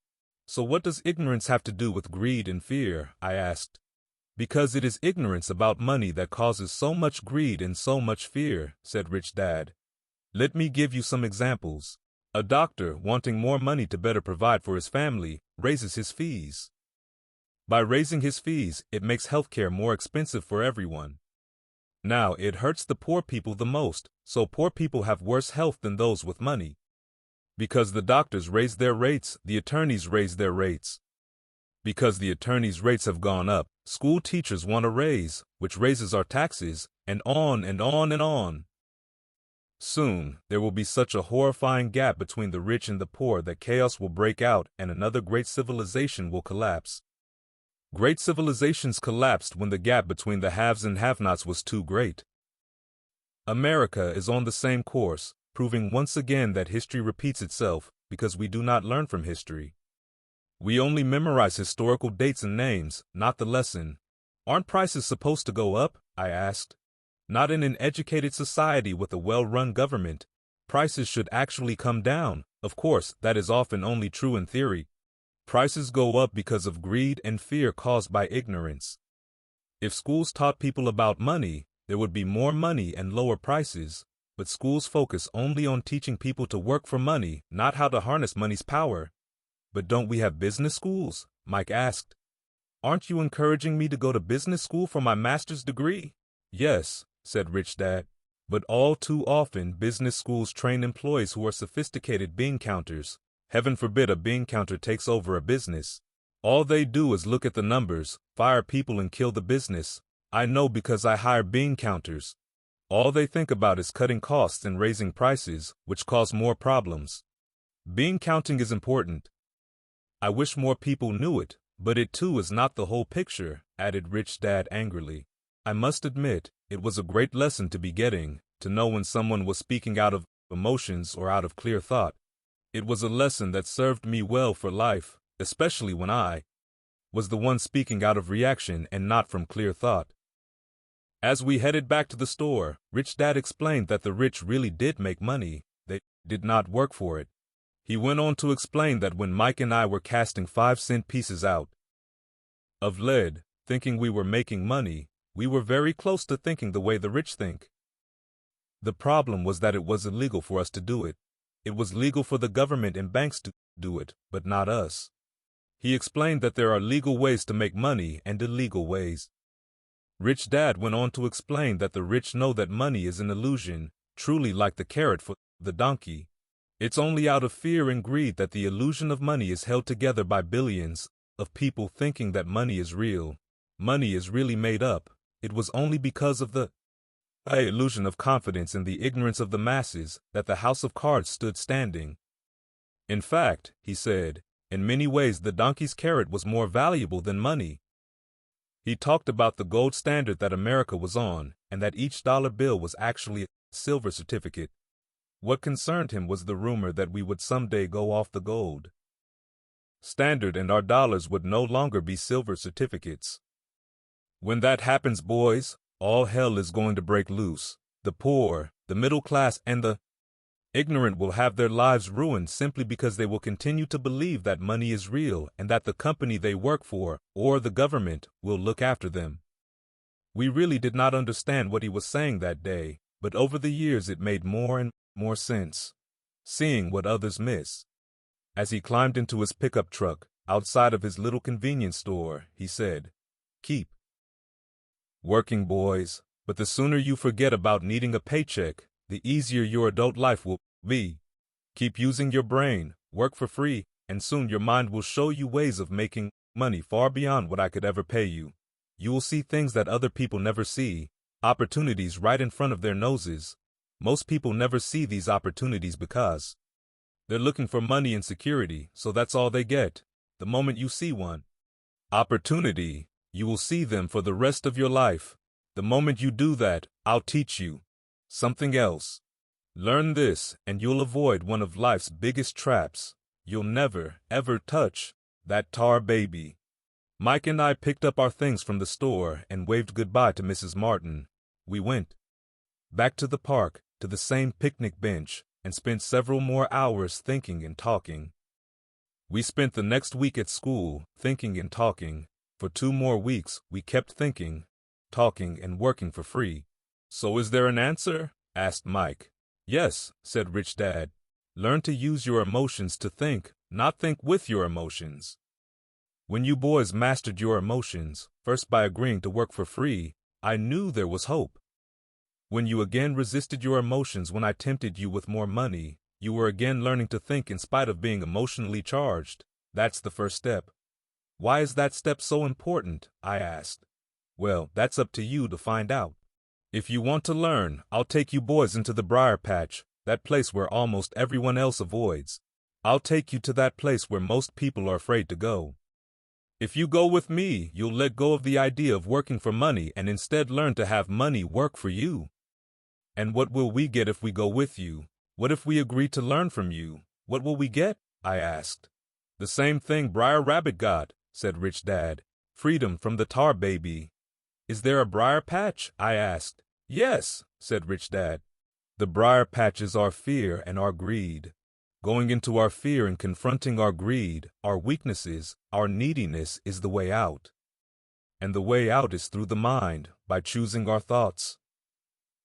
So what does ignorance have to do with greed and fear? I asked. Because it is ignorance about money that causes so much greed and so much fear, said Rich Dad. Let me give you some examples. A doctor, wanting more money to better provide for his family, raises his fees. By raising his fees, it makes healthcare more expensive for everyone. Now, it hurts the poor people the most, so poor people have worse health than those with money. Because the doctors raise their rates, the attorneys raise their rates. Because the attorneys' rates have gone up, school teachers want a raise, which raises our taxes, and on and on and on. Soon, there will be such a horrifying gap between the rich and the poor that chaos will break out and another great civilization will collapse. Great civilizations collapsed when the gap between the haves and have-nots was too great. America is on the same course, proving once again that history repeats itself because we do not learn from history. We only memorize historical dates and names, not the lesson. Aren't prices supposed to go up? I asked. Not in an educated society with a well-run government. Prices should actually come down. Of course, that is often only true in theory. Prices go up because of greed and fear caused by ignorance. If schools taught people about money, there would be more money and lower prices, but schools focus only on teaching people to work for money, not how to harness money's power. But don't we have business schools? Mike asked. Aren't you encouraging me to go to business school for my master's degree? Yes, said Rich Dad. But all too often, business schools train employees who are sophisticated bean counters. Heaven forbid a bean counter takes over a business. All they do is look at the numbers, fire people and kill the business. I know because I hire bean counters. All they think about is cutting costs and raising prices, which cause more problems. Bean counting is important. I wish more people knew it, but it too is not the whole picture, added Rich Dad angrily. I must admit, it was a great lesson to be getting, to know when someone was speaking out of emotions or out of clear thought. It was a lesson that served me well for life, especially when I was the one speaking out of reaction and not from clear thought. As we headed back to the store, Rich Dad explained that the rich really did make money, they did not work for it. He went on to explain that when Mike and I were casting 5-cent pieces out of lead, thinking we were making money, we were very close to thinking the way the rich think. The problem was that it was illegal for us to do it. It was legal for the government and banks to do it, but not us. He explained that there are legal ways to make money and illegal ways. Rich Dad went on to explain that the rich know that money is an illusion, truly like the carrot for the donkey. It's only out of fear and greed that the illusion of money is held together by billions of people thinking that money is real. Money is really made up. It was only because of the illusion of confidence and the ignorance of the masses that the house of cards stood standing. In fact, he said, in many ways the donkey's carrot was more valuable than money. He talked about the gold standard that America was on, and that each dollar bill was actually a silver certificate. What concerned him was the rumor that we would someday go off the gold standard and our dollars would no longer be silver certificates. When that happens, boys, all hell is going to break loose. The poor, the middle class, and the ignorant will have their lives ruined simply because they will continue to believe that money is real and that the company they work for, or the government, will look after them. We really did not understand what he was saying that day, but over the years it made more and more sense, seeing what others miss. As he climbed into his pickup truck, outside of his little convenience store, he said, "Keep working, boys, but the sooner you forget about needing a paycheck, the easier your adult life will be. Keep using your brain, work for free, and soon your mind will show you ways of making money far beyond what I could ever pay you. You will see things that other people never see, opportunities right in front of their noses. Most people never see these opportunities because they're looking for money and security, so that's all they get. The moment you see one opportunity, you will see them for the rest of your life. The moment you do that, I'll teach you something else. Learn this, and you'll avoid one of life's biggest traps. You'll never, ever touch that tar baby. Mike and I picked up our things from the store and waved goodbye to Mrs. Martin. We went back to the park, to the same picnic bench, and spent several more hours thinking and talking. We spent the next week at school, thinking and talking. For 2 more weeks, we kept thinking, talking, and working for free. So is there an answer? Asked Mike. Yes, said Rich Dad. Learn to use your emotions to think, not think with your emotions. When you boys mastered your emotions, first by agreeing to work for free, I knew there was hope. When you again resisted your emotions when I tempted you with more money, you were again learning to think in spite of being emotionally charged. That's the first step. Why is that step so important? I asked. Well, that's up to you to find out. If you want to learn, I'll take you boys into the briar patch, that place where almost everyone else avoids. I'll take you to that place where most people are afraid to go. If you go with me, you'll let go of the idea of working for money and instead learn to have money work for you. And what will we get if we go with you? What if we agree to learn from you? What will we get? I asked. The same thing Briar Rabbit got, said Rich Dad. Freedom from the tar baby. Is there a briar patch? I asked. Yes, said Rich Dad. The briar patch is our fear and our greed. Going into our fear and confronting our greed, our weaknesses, our neediness is the way out. And the way out is through the mind, by choosing our thoughts.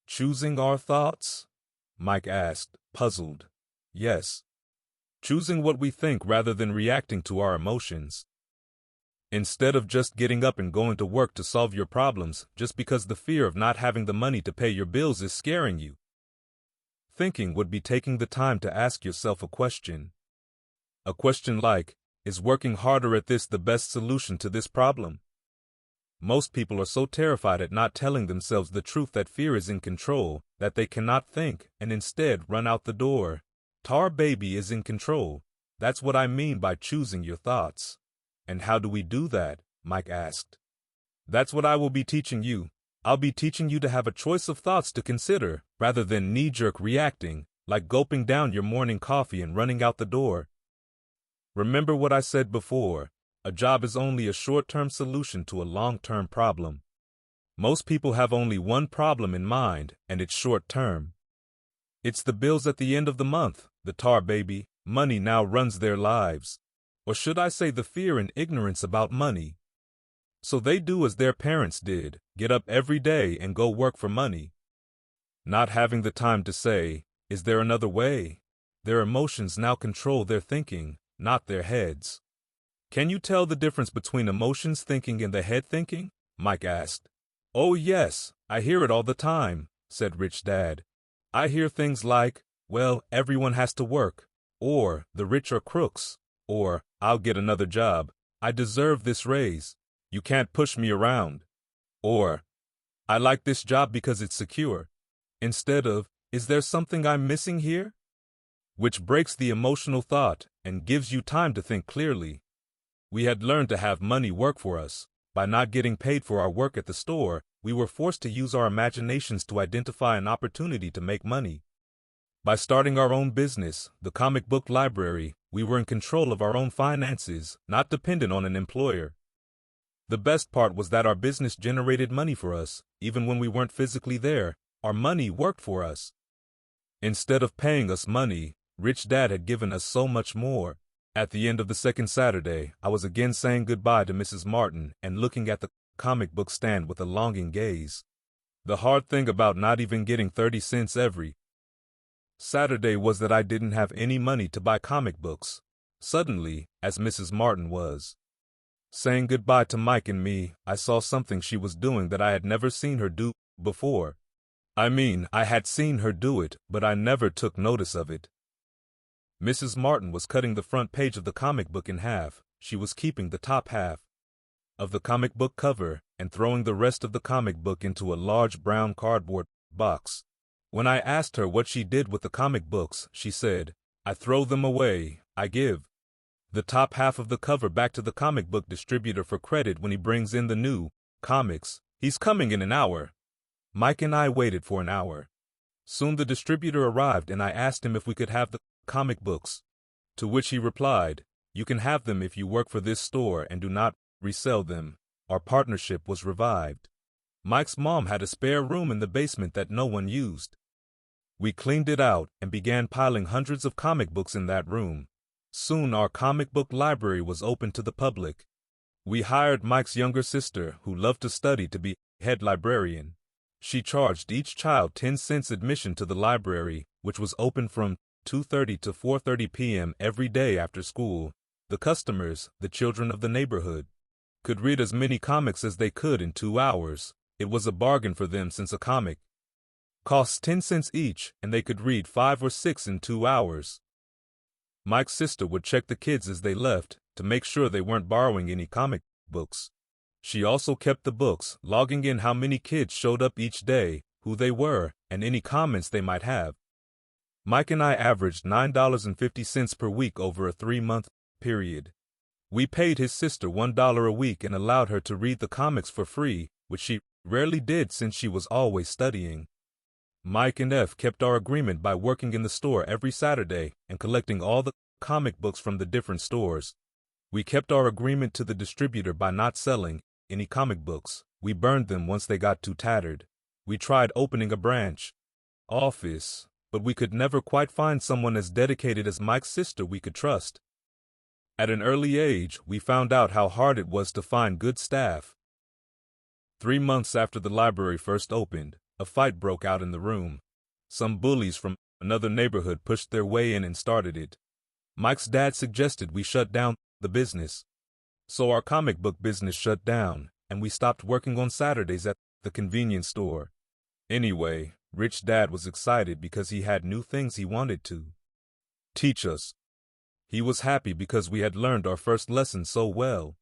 Choosing our thoughts? Mike asked, puzzled. Yes. Choosing what we think rather than reacting to our emotions. Instead of just getting up and going to work to solve your problems just because the fear of not having the money to pay your bills is scaring you. Thinking would be taking the time to ask yourself a question. A question like, is working harder at this the best solution to this problem? Most people are so terrified at not telling themselves the truth that fear is in control, that they cannot think and instead run out the door. Tar baby is in control. That's what I mean by choosing your thoughts. And how do we do that? Mike asked. That's what I will be teaching you. I'll be teaching you to have a choice of thoughts to consider, rather than knee-jerk reacting, like gulping down your morning coffee and running out the door. Remember what I said before, a job is only a short-term solution to a long-term problem. Most people have only one problem in mind, and it's short-term. It's the bills at the end of the month, the tar baby. Money now runs their lives. Or should I say the fear and ignorance about money. So they do as their parents did, get up every day and go work for money. Not having the time to say, is there another way? Their emotions now control their thinking, not their heads. Can you tell the difference between emotions thinking and the head thinking? Mike asked. Oh yes, I hear it all the time, said Rich Dad. I hear things like, well, everyone has to work, or the rich are crooks, or I'll get another job, I deserve this raise, you can't push me around, or I like this job because it's secure, instead of, is there something I'm missing here? Which breaks the emotional thought and gives you time to think clearly. We had learned to have money work for us. By not getting paid for our work at the store, we were forced to use our imaginations to identify an opportunity to make money. By starting our own business, the comic book library, we were in control of our own finances, not dependent on an employer. The best part was that our business generated money for us, even when we weren't physically there. Our money worked for us. Instead of paying us money, Rich Dad had given us so much more. At the end of the second Saturday, I was again saying goodbye to Mrs. Martin and looking at the comic book stand with a longing gaze. The hard thing about not even getting 30 cents every Saturday was that I didn't have any money to buy comic books. Suddenly, as Mrs. Martin was saying goodbye to Mike and me, I saw something she was doing that I had never seen her do before. I mean, I had seen her do it, but I never took notice of it. Mrs. Martin was cutting the front page of the comic book in half. She was keeping the top half of the comic book cover and throwing the rest of the comic book into a large brown cardboard box. When I asked her what she did with the comic books, she said, "I throw them away. I give the top half of the cover back to the comic book distributor for credit when he brings in the new comics. He's coming in an hour." Mike and I waited for an hour. Soon the distributor arrived and I asked him if we could have the comic books, to which he replied, "You can have them if you work for this store and do not resell them." Our partnership was revived. Mike's mom had a spare room in the basement that no one used. We cleaned it out and began piling hundreds of comic books in that room. Soon our comic book library was open to the public. We hired Mike's younger sister, who loved to study, to be head librarian. She charged each child 10 cents admission to the library, which was open from 2:30 to 4:30 p.m. every day after school. The customers, the children of the neighborhood, could read as many comics as they could in 2 hours. It was a bargain for them since a comic costs 10 cents each and they could read 5 or 6 in 2 hours. Mike's sister would check the kids as they left to make sure they weren't borrowing any comic books. She also kept the books, logging in how many kids showed up each day, who they were, and any comments they might have. Mike and I averaged $9.50 per week over a 3-month period. We paid his sister $1 a week and allowed her to read the comics for free, which she rarely did since she was always studying. Mike and F kept our agreement by working in the store every Saturday and collecting all the comic books from the different stores. We kept our agreement to the distributor by not selling any comic books. We burned them once they got too tattered. We tried opening a branch office, but we could never quite find someone as dedicated as Mike's sister we could trust. At an early age, we found out how hard it was to find good staff. 3 months after the library first opened, a fight broke out in the room. Some bullies from another neighborhood pushed their way in and started it. Mike's dad suggested we shut down the business. So our comic book business shut down, and we stopped working on Saturdays at the convenience store. Anyway, Rich Dad was excited because he had new things he wanted to teach us. He was happy because we had learned our first lesson so well.